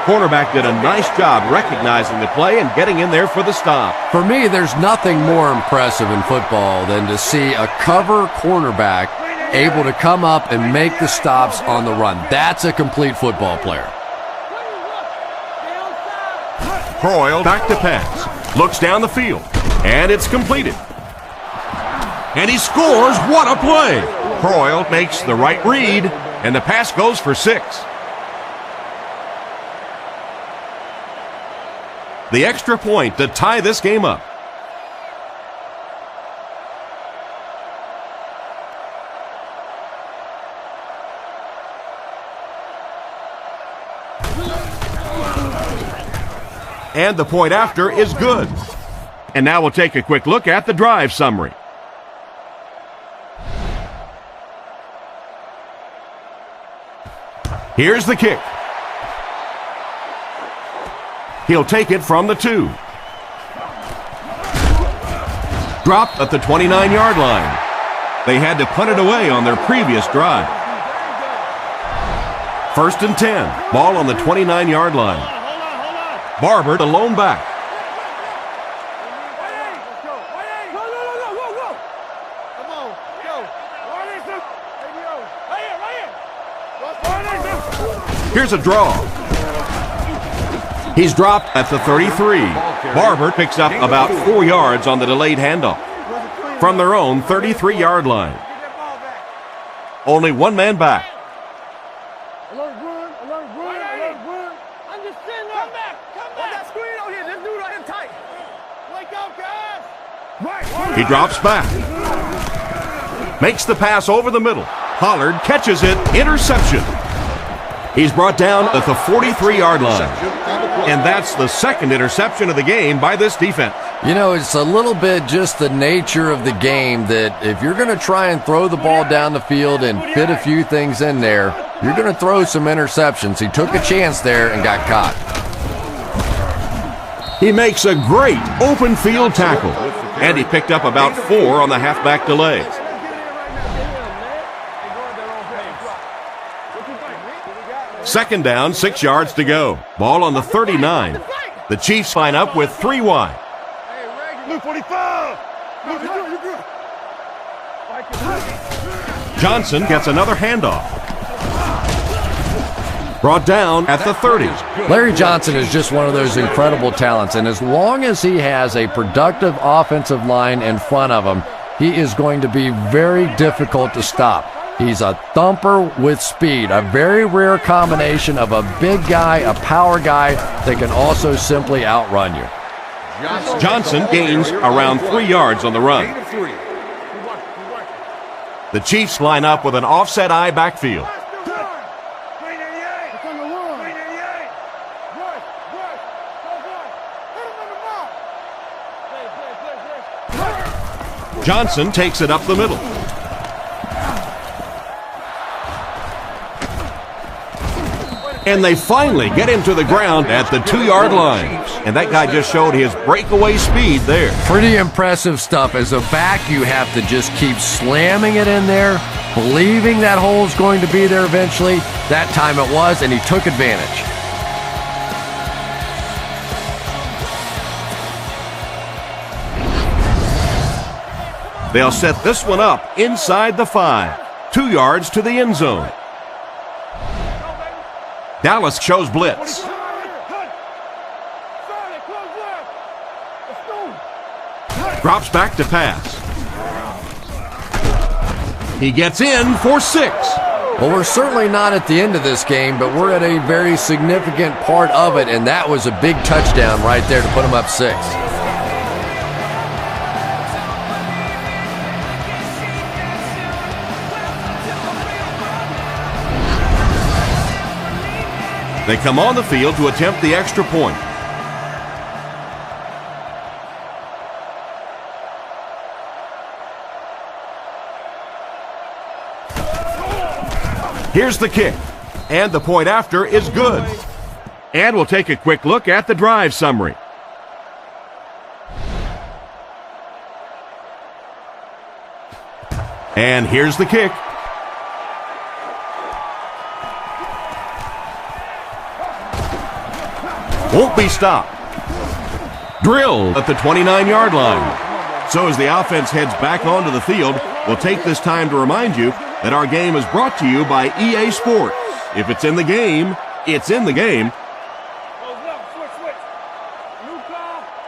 S2: Cornerback did a nice job recognizing the play and getting in there for the stop.
S3: For me, there's nothing more impressive in football than to see a cover cornerback able to come up and make the stops on the run. That's a complete football player.
S2: Croyle back to pass. Looks down the field. And it's completed. And he scores. What a play! Croyle makes the right read, and the pass goes for 6. The extra point to tie this game up. And the point after is good. And now we'll take a quick look at the drive summary. Here's the kick. He'll take it from the 2. Dropped at the 29-yard line. They had to punt it away on their previous drive. 1st and 10. Ball on the 29-yard line. Barber, the lone back. Here's a draw. He's dropped at the 33. Barber picks up about 4 yards on the delayed handoff from their own 33-yard line. Only one man back.
S5: Alert, run. I'm just sitting there. Come back. That screen over here. This dude right here tight. Wake up, guys. Right.
S2: He drops back. Makes the pass over the middle. Pollard catches it. Interception. He's brought down at the 43-yard line. And that's the second interception of the game by this defense.
S3: You know, it's a little bit just the nature of the game that if you're going to try and throw the ball down the field and fit a few things in there, you're going to throw some interceptions. He took a chance there and got caught.
S2: He makes a great open field tackle. And he picked up about 4 on the halfback delay. Second down, 6 yards to go. Ball on the 39. The Chiefs line up with 3 wide. Johnson gets another handoff. Brought down at the 30.
S3: Larry Johnson is just one of those incredible talents, and as long as he has a productive offensive line in front of him, he is going to be very difficult to stop. He's a thumper with speed, a very rare combination of a big guy, a power guy that can also simply outrun you.
S2: Johnson gains around 3 yards on the run. The Chiefs line up with an offset eye backfield. Johnson takes it up the middle. And they finally get him to the ground at the 2-yard line. And that guy just showed his breakaway speed there.
S3: Pretty impressive stuff. As a back, you have to just keep slamming it in there, believing that hole's going to be there eventually. That time it was, and he took advantage.
S2: They'll set this one up inside the 5. 2 yards to the end zone. Dallas shows blitz. Drops back to pass. He gets in for 6.
S3: Well, we're certainly not at the end of this game, but we're at a very significant part of it, and that was a big touchdown right there to put him up 6.
S2: They come on the field to attempt the extra point. Here's the kick, and the point after is good. And we'll take a quick look at the drive summary. And here's the kick. Won't be stopped. Drilled at the 29-yard line. So as the offense heads back onto the field, we'll take this time to remind you that our game is brought to you by EA Sports. If it's in the game, it's in the game.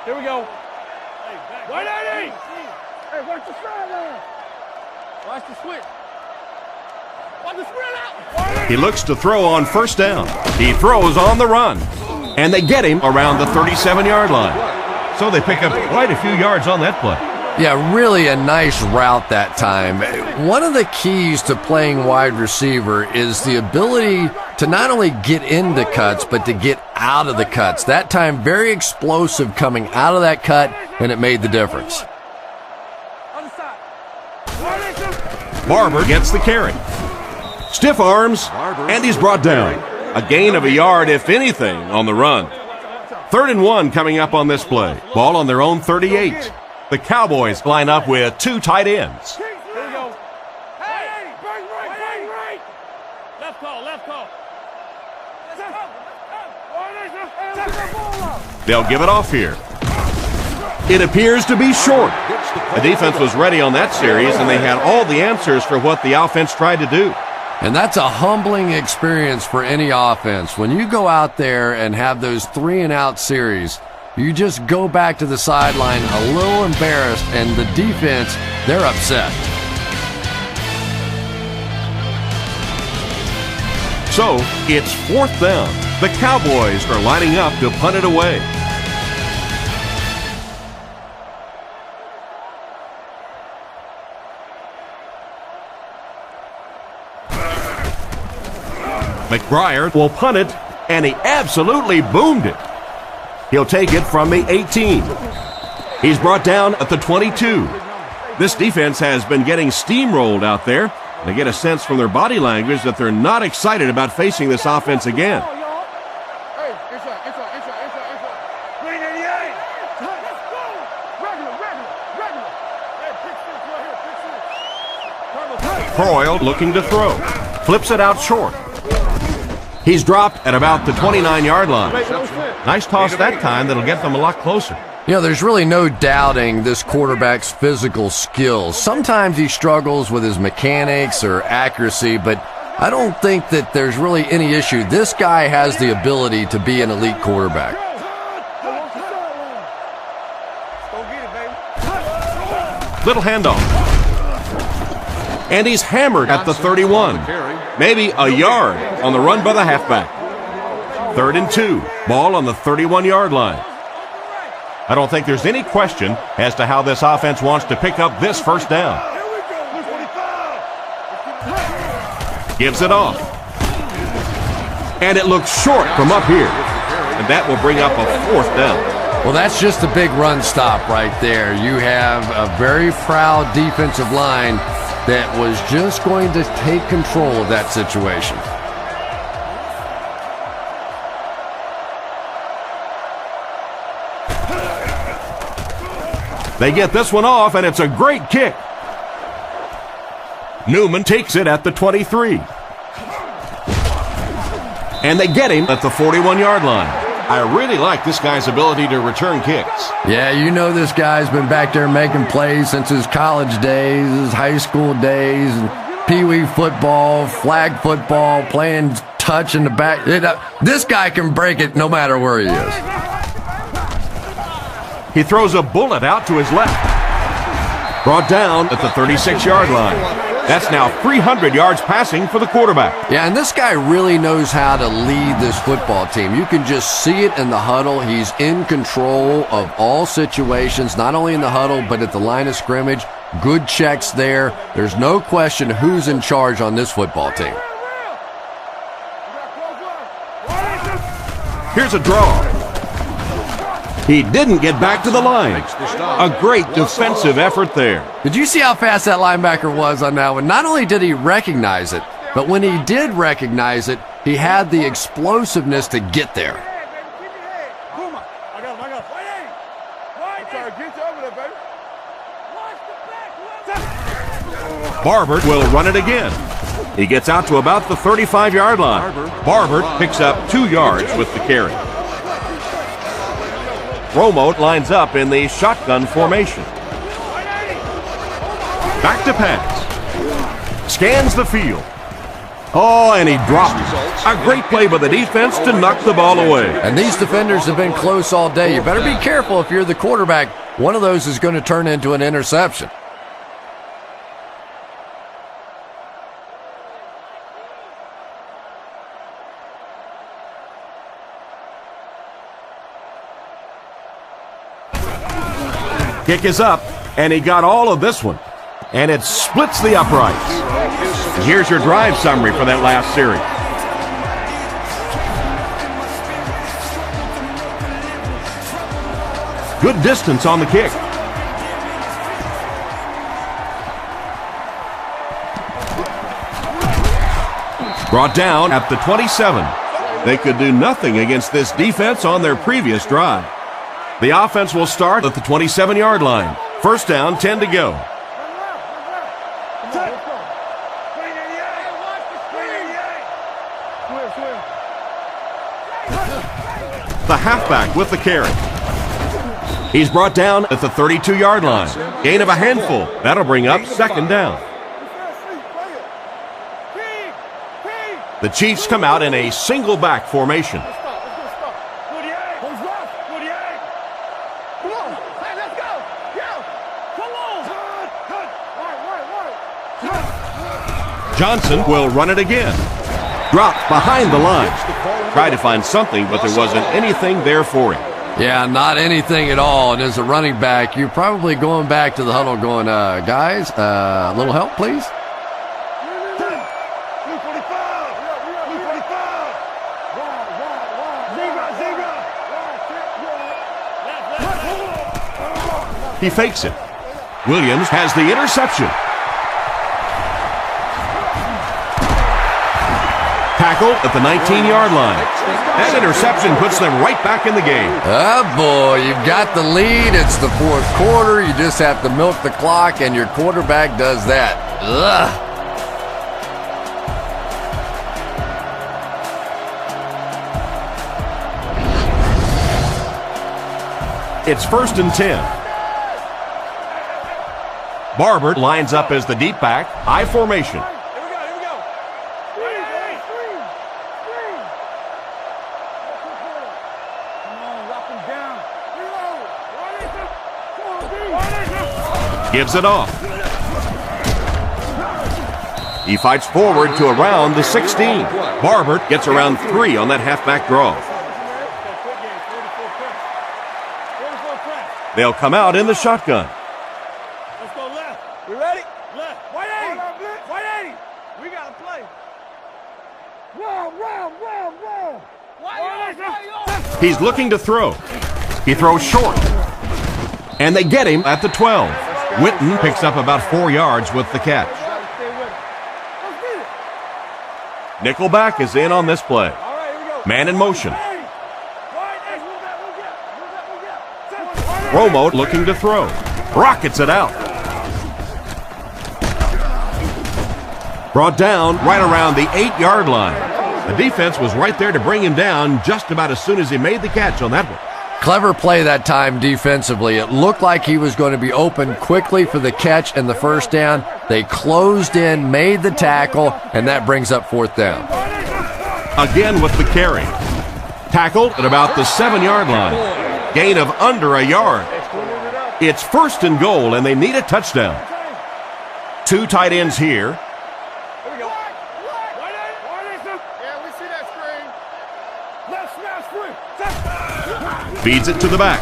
S5: Here we go. Hey, 180. Hey, watch the sideline. Watch the switch. Watch the spread out.
S2: He looks to throw on first down. He throws on the run. And they get him around the 37-yard line. So they pick up quite a few yards on that play.
S3: Yeah, really a nice route that time. One of the keys to playing wide receiver is the ability to not only get into cuts, but to get out of the cuts. That time, very explosive coming out of that cut, and it made the difference.
S2: Barber gets the carry. Stiff arms, and he's brought down. A gain of a yard, if anything, on the run. 3rd and 1 coming up on this play. Ball on their own 38. The Cowboys line up with 2 tight ends.
S5: Here we go. Hey, bang right. Left call.
S2: They'll give it off here. It appears to be short. The defense was ready on that series, and they had all the answers for what the offense tried to do.
S3: And that's a humbling experience for any offense. When you go out there and have those 3-and-out series, you just go back to the sideline a little embarrassed, and the defense, they're upset.
S2: So, it's 4th down. The Cowboys are lining up to punt it away. McBriar will punt it, and he absolutely boomed it. He'll take it from the 18. He's brought down at the 22. This defense has been getting steamrolled out there. They get a sense from their body language that they're not excited about facing this offense again. Croyle looking to throw. Flips it out short. He's dropped at about the 29-yard line. Nice toss that time that'll get them a lot closer.
S3: You know, there's really no doubting this quarterback's physical skills. Sometimes he struggles with his mechanics or accuracy, but I don't think that there's really any issue. This guy has the ability to be an elite quarterback.
S2: Little handoff. And he's hammered at the 31. Maybe a yard on the run by the halfback. 3rd and 2. Ball on the 31-yard line. I don't think there's any question as to how this offense wants to pick up this first down. Gives it off. And it looks short from up here. And that will bring up a 4th down.
S3: Well, that's just a big run stop right there. You have a very proud defensive line that was just going to take control of that situation.
S2: They get this one off, and it's a great kick. Newman takes it at the 23. And they get him at the 41-yard line. I really like this guy's ability to return kicks.
S3: Yeah, you know this guy's been back there making plays since his college days, his high school days, and pee-wee football, flag football, playing touch in the back. This guy can break it no matter where he is.
S2: He throws a bullet out to his left. Brought down at the 36-yard line. That's now 300 yards passing for the quarterback.
S3: Yeah, and this guy really knows how to lead this football team. You can just see it in the huddle. He's in control of all situations, not only in the huddle, but at the line of scrimmage. Good checks there. There's no question who's in charge on this football team.
S2: Here's a draw. He didn't get back to the line. A great defensive effort there.
S3: Did you see how fast that linebacker was on that one? Not only did he recognize it, but when he did recognize it, he had the explosiveness to get there.
S2: Barber will run it again. He gets out to about the 35-yard line. Barber picks up 2 yards with the carry. Romo lines up in the shotgun formation. Back to pass. Scans the field. Oh, and he dropped it. A great play by the defense to knock the ball away.
S3: And these defenders have been close all day. You better be careful if you're the quarterback. One of those is going to turn into an interception.
S2: Kick is up, and he got all of this one. And it splits the uprights. And here's your drive summary for that last series. Good distance on the kick. Brought down at the 27. They could do nothing against this defense on their previous drive. The offense will start at the 27-yard line. First down, 10 to go. The halfback with the carry. He's brought down at the 32-yard line. Gain of a handful. That'll bring up second down. The Chiefs come out in a single back formation. Johnson will run it again. Dropped behind the line. Tried to find something, but there wasn't anything there for him.
S3: Yeah, not anything at all. And as a running back, you're probably going back to the huddle going, guys, a little help, please? He fakes it. Williams has the interception. Tackle at the 19-yard line. That interception puts them right back in the game. Oh, boy, you've got the lead. It's the fourth quarter. You just have to milk the clock, and your quarterback does that. Ugh.
S2: It's first and 10. Barber lines up as the deep back, high formation. Gives it off. He fights forward to around the 16. Barber gets around 3 on that halfback draw. They'll come out in the shotgun.
S5: Let's go left. We ready? Left. White 80. White 80. We got to play. Run.
S2: He's looking to throw. He throws short. And they get him at the 12. Witten picks up about 4 yards with the catch. Nickelback is in on this play. Man in motion. Romo looking to throw. Rockets it out. Brought down right around the 8-yard line. The defense was right there to bring him down just about as soon as he made the catch on that one.
S3: Clever play that time defensively. It looked like he was going to be open quickly for the catch and the first down. They closed in, made the tackle, and that brings up 4th down.
S2: Again with the carry. Tackled at about the 7-yard line. Gain of under a yard. It's 1st and goal, and they need a touchdown. 2 tight ends here. Feeds it to the back.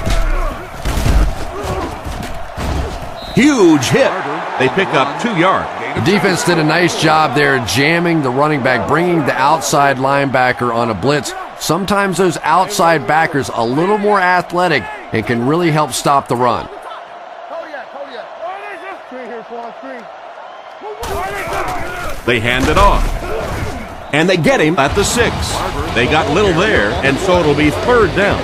S2: Huge hit. They pick up 2 yards.
S3: The defense did a nice job there jamming the running back, bringing the outside linebacker on a blitz. Sometimes those outside backers a little more athletic and can really help stop the run.
S2: They hand it off. And they get him at the 6. They got little there, and so it'll be 3rd down.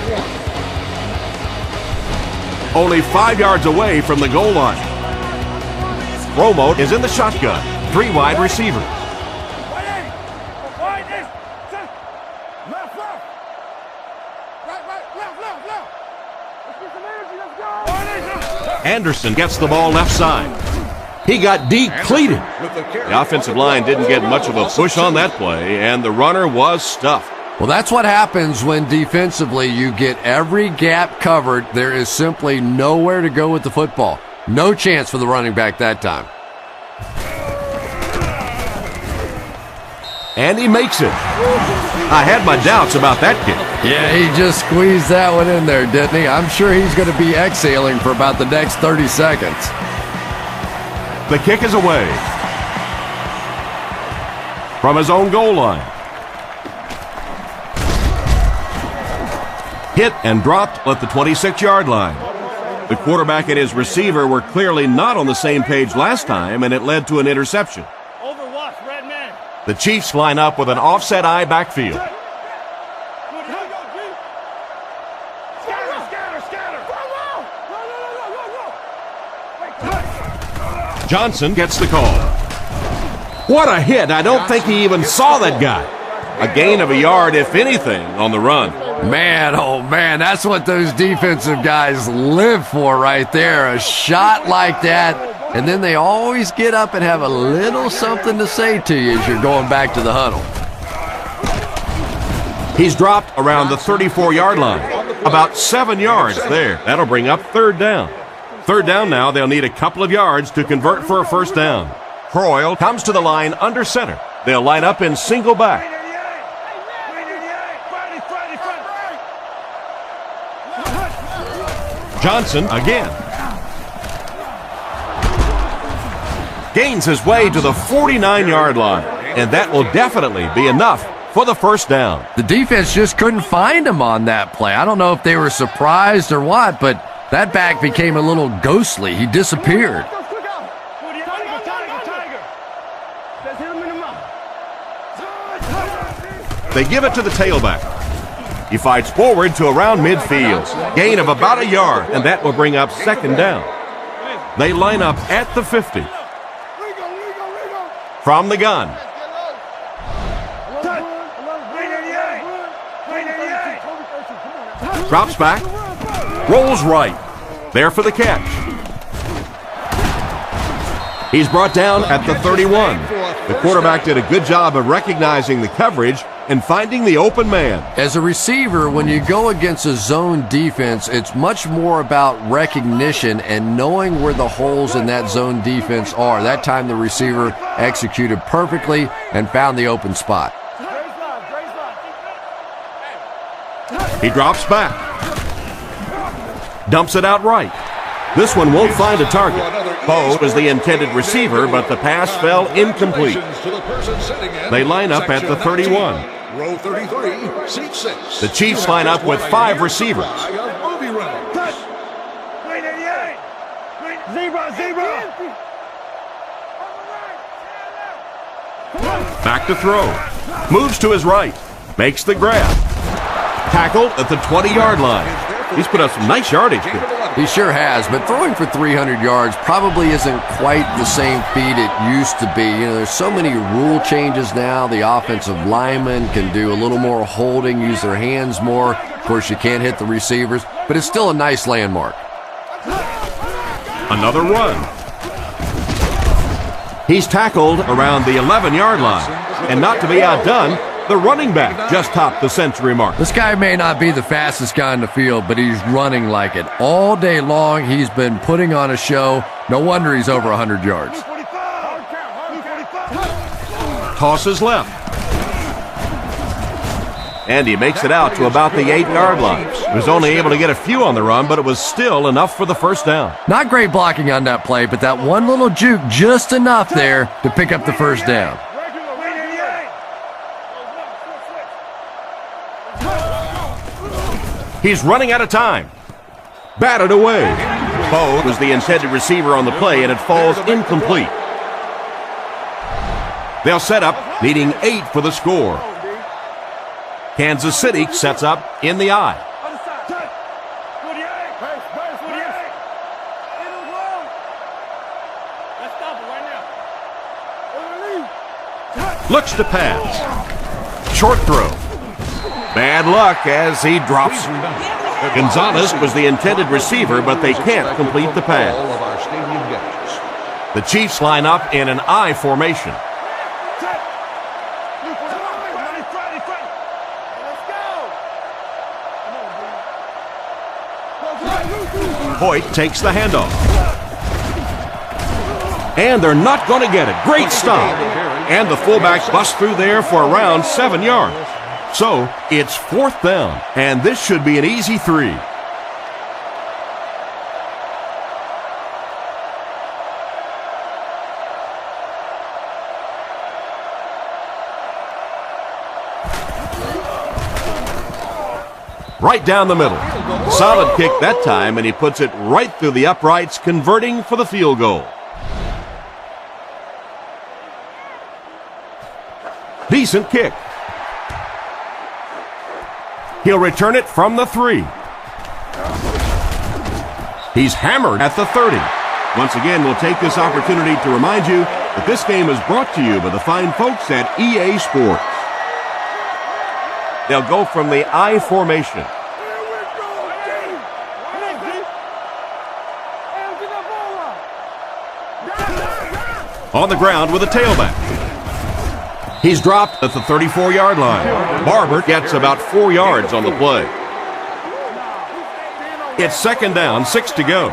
S2: Only 5 yards away from the goal line. Romo is in the shotgun. 3 wide receivers. Anderson gets the ball left side. He got depleted. The offensive line didn't get much of a push on that play, and the runner was stuffed.
S3: Well, that's what happens when defensively you get every gap covered. There is simply nowhere to go with the football. No chance for the running back that time.
S2: And he makes it. I had my doubts about that kick.
S3: Yeah, he just squeezed that one in there, didn't he? I'm sure he's going to be exhaling for about the next 30 seconds.
S2: The kick is away from his own goal line. Hit and dropped at the 26-yard line. The quarterback and his receiver were clearly not on the same page last time, and it led to an interception.
S5: Overwatch, red man.
S2: The Chiefs line up with an offset eye backfield. Johnson gets the call. What a hit. I don't think he even saw that guy. A gain of a yard, if anything, on the run.
S3: Man, oh man, that's what those defensive guys live for right there. A shot like that, and then they always get up and have a little something to say to you as you're going back to the huddle.
S2: He's dropped around the 34-yard line. About 7 yards there. That'll bring up 3rd down. 3rd down now, they'll need a couple of yards to convert for a 1st down. Croyle comes to the line under center. They'll line up in single back. Johnson again. Gains his way to the 49-yard line, and that will definitely be enough for the 1st down.
S3: The defense just couldn't find him on that play. I don't know if they were surprised or what, but that back became a little ghostly. He disappeared.
S2: They give it to the tailback. He fights forward to around midfield. Gain of about a yard, and that will bring up 2nd down. They line up at the 50. From the gun. Drops back. Rolls right. There for the catch. He's brought down at the 31. The quarterback did a good job of recognizing the coverage and finding the open man.
S3: As a receiver, when you go against a zone defense, it's much more about recognition and knowing where the holes in that zone defense are. That time the receiver executed perfectly and found the open spot.
S2: He drops back. Dumps it out right. This one won't find a target. Bo was the intended receiver, but the pass fell incomplete. They line up at the 31.
S4: Row 33, seat 6.
S2: The Chiefs line up with 5 receivers.
S5: Zebra.
S2: Back to throw. Moves to his right. Makes the grab. Tackled at the 20-yard line. He's put up some nice yardage here.
S3: He sure has, but throwing for 300 yards probably isn't quite the same feat it used to be. You know, there's so many rule changes now. The offensive linemen can do a little more holding, use their hands more. Of course, you can't hit the receivers, but it's still a nice landmark.
S2: Another run. He's tackled around the 11-yard line. And not to be outdone, the running back just topped the century mark.
S3: This guy may not be the fastest guy in the field, but he's running like it. All day long, he's been putting on a show. No wonder he's over 100 yards.
S2: Tosses left. And he makes it out to about the 8-yard line. He was only able to get a few on the run, but it was still enough for the first down.
S3: Not great blocking on that play, but that one little juke just enough there to pick up the first down.
S2: He's running out of time. Batted away. Bo was the intended receiver on the play, and it falls incomplete. They'll set up, needing 8 for the score. Kansas City sets up in the I. Looks to pass. Short throw. Bad luck as he drops. Gonzalez was the intended receiver, but they can't complete the pass. The Chiefs line up in an I formation. Hoyt takes the handoff. And they're not going to get it. Great stop. And the fullback busts through there for around 7 yards. So it's 4th down, and this should be an easy 3. Right down the middle. Solid kick that time, and he puts it right through the uprights, converting for the field goal. Decent kick. He'll return it from the 3. He's hammered at the 30. Once again, we'll take this opportunity to remind you that this game is brought to you by the fine folks at EA Sports. They'll go from the I formation. On the ground with a tailback. He's dropped at the 34-yard line. Barber gets about 4 yards on the play. It's 2nd down, 6 to go.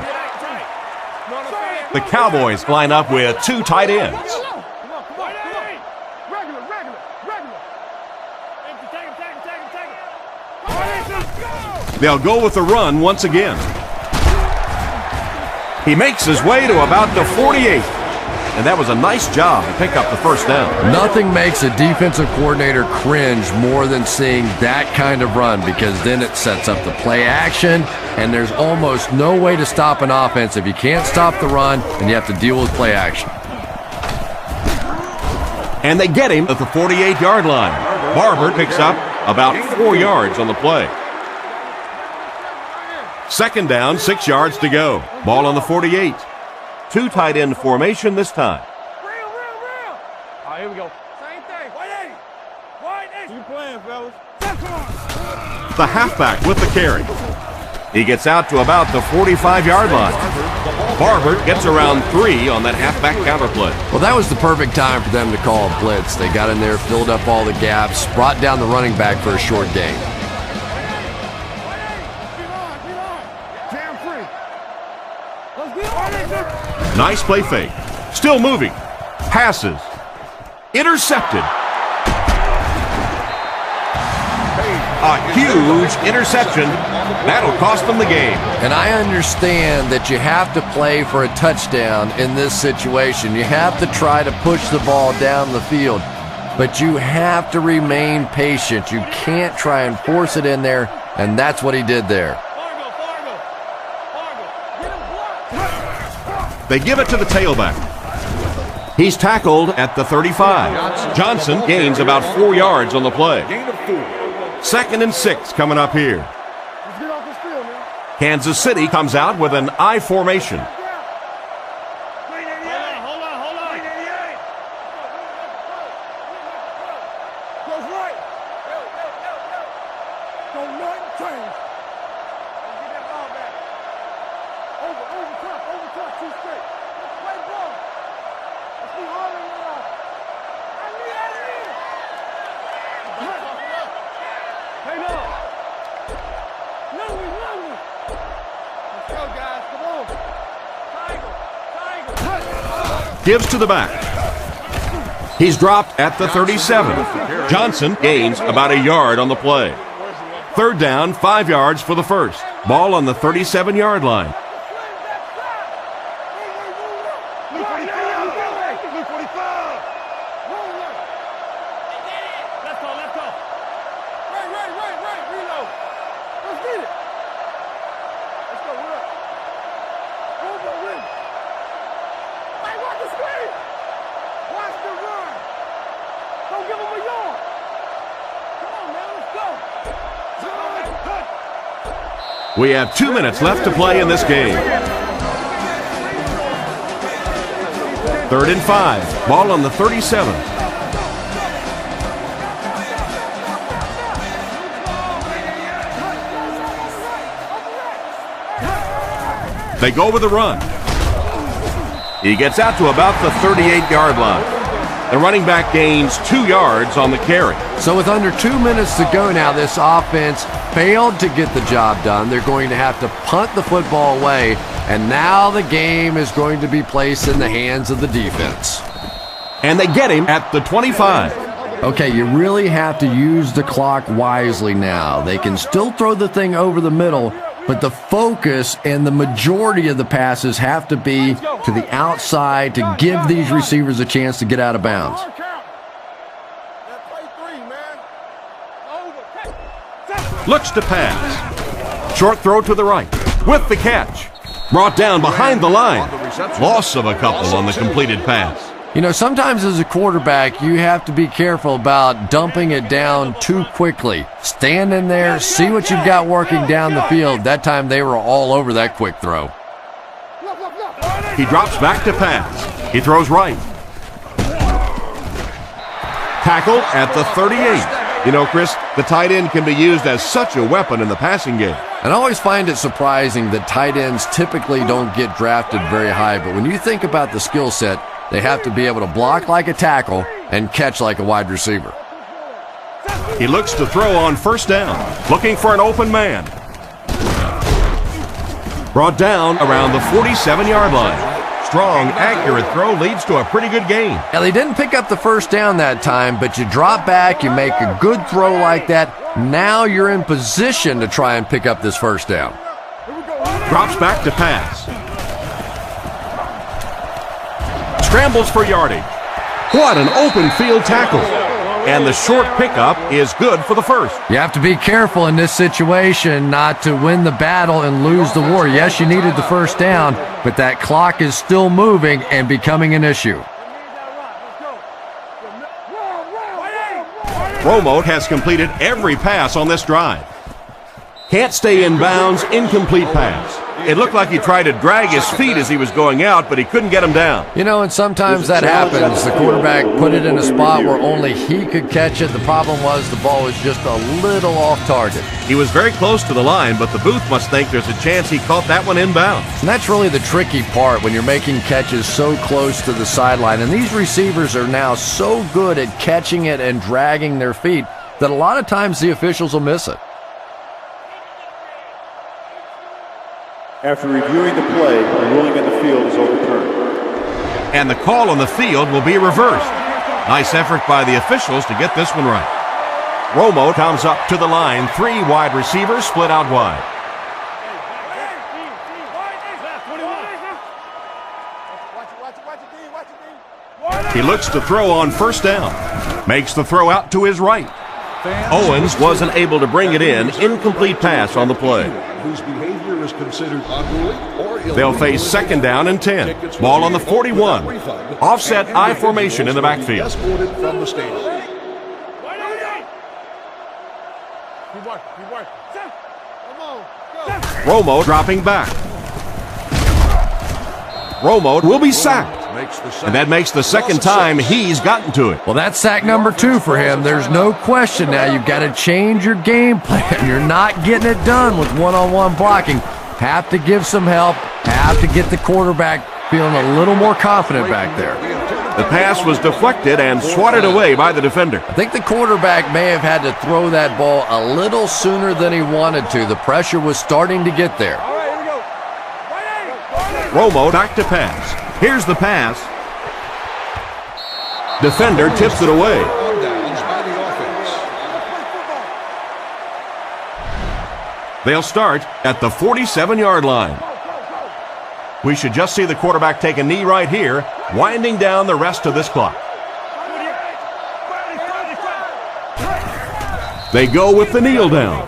S2: The Cowboys line up with 2 tight ends. They'll go with the run once again. He makes his way to about the 48. And that was a nice job to pick up the first down.
S3: Nothing makes a defensive coordinator cringe more than seeing that kind of run, because then it sets up the play action, and there's almost no way to stop an offense if you can't stop the run and you have to deal with play action.
S2: And they get him at the 48-yard line. Barber picks up about 4 yards on the play. 2nd down, 6 yards to go. Ball on the 48. 2 tight end formation this time.
S5: Real. All right, here we go. Same thing. 180. You playing, fellas.
S2: The halfback with the carry. He gets out to about the 45-yard line. Barber gets around 3 on that halfback counter play.
S3: Well, that was the perfect time for them to call a blitz. They got in there, filled up all the gaps, brought down the running back for a short gain.
S2: Nice play fake. Still moving. Passes. Intercepted. A huge interception. That'll cost them the game.
S3: And I understand that you have to play for a touchdown in this situation. You have to try to push the ball down the field. But you have to remain patient. You can't try and force it in there, and that's what he did there.
S2: They give it to the tailback. He's tackled at the 35. Johnson gains about 4 yards on the play. 2nd and 6 coming up here. Kansas City comes out with an I formation. Gives to the back. He's dropped at the 37. Johnson gains about a yard on the play. 3rd down, 5 yards for the first. Ball on the 37-yard line. We have 2 minutes left to play in this game. 3rd and 5. Ball on the 37. They go with the run. He gets out to about the 38-yard line. The running back gains 2 yards on the carry.
S3: So with under 2 minutes to go now, this offense failed to get the job done. They're going to have to punt the football away, and now the game is going to be placed in the hands of the defense.
S2: And they get him at the 25.
S3: Okay, you really have to use the clock wisely now. They can still throw the thing over the middle, but the focus and the majority of the passes have to be to the outside to give these receivers a chance to get out of bounds.
S2: Looks to pass. Short throw to the right. With the catch. Brought down behind the line. Loss of a couple on the completed pass.
S3: You know, sometimes as a quarterback, you have to be careful about dumping it down too quickly. Stand in there, see what you've got working down the field. That time they were all over that quick throw.
S2: He drops back to pass. He throws right. Tackle at the 38. You know, Chris, the tight end can be used as such a weapon in the passing game.
S3: And I always find it surprising that tight ends typically don't get drafted very high. But when you think about the skill set, they have to be able to block like a tackle and catch like a wide receiver.
S2: He looks to throw on 1st down, looking for an open man. Brought down around the 47-yard line. Strong, accurate throw leads to a pretty good gain.
S3: Now, they didn't pick up the 1st down that time, but you drop back, you make a good throw like that. Now you're in position to try and pick up this 1st down.
S2: Drops back to pass. Scrambles for yardage. What an open field tackle. And the short pickup is good for the first.
S3: You have to be careful in this situation not to win the battle and lose the war. Yes, you needed the 1st down, but that clock is still moving and becoming an issue.
S2: Romo has completed every pass on this drive. Can't stay in bounds, incomplete pass. It looked like he tried to drag his feet as he was going out, but he couldn't get him down.
S3: You know, and sometimes that happens. The quarterback put it in a spot where only he could catch it. The problem was the ball was just a little off target.
S2: He was very close to the line, but the booth must think there's a chance he caught that one inbounds.
S3: And that's really the tricky part when you're making catches so close to the sideline. And these receivers are now so good at catching it and dragging their feet that a lot of times the officials will miss it.
S6: After reviewing the play, the ruling on the field is overturned.
S2: And the call on the field will be reversed. Nice effort by the officials to get this one right. Romo comes up to the line. 3 wide receivers split out wide. He looks to throw on 1st down. Makes the throw out to his right. Owens wasn't able to bring it in. Incomplete pass on the play.
S4: whose behavior is considered unruly or illegal.
S2: They'll face second down and 10. Ball on the 41. Offset I formation in the backfield.
S4: Escorted from the stadium.
S5: Keep working. Come on, go.
S2: Romo dropping back. Romo will be sacked. And that makes the second time he's gotten to it.
S3: Well, that's sack number 2 for him. There's no question now. You've got to change your game plan. You're not getting it done with one-on-one blocking. Have to give some help. Have to get the quarterback feeling a little more confident back there.
S2: The pass was deflected and swatted away by the defender.
S3: I think the quarterback may have had to throw that ball a little sooner than he wanted to. The pressure was starting to get there.
S5: All right, here we go.
S2: Romo back to pass. Here's the pass. Defender tips it away.
S4: On downs by the offense.
S2: They'll start at the 47-yard line. We should just see the quarterback take a knee right here, winding down the rest of this clock. They go with the kneel down.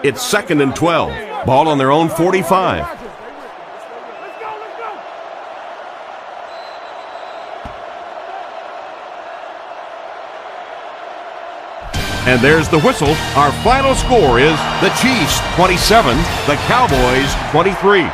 S2: It's 2nd and 12. Ball on their own 45. And there's the whistle. Our final score is the Chiefs 27, the Cowboys 23.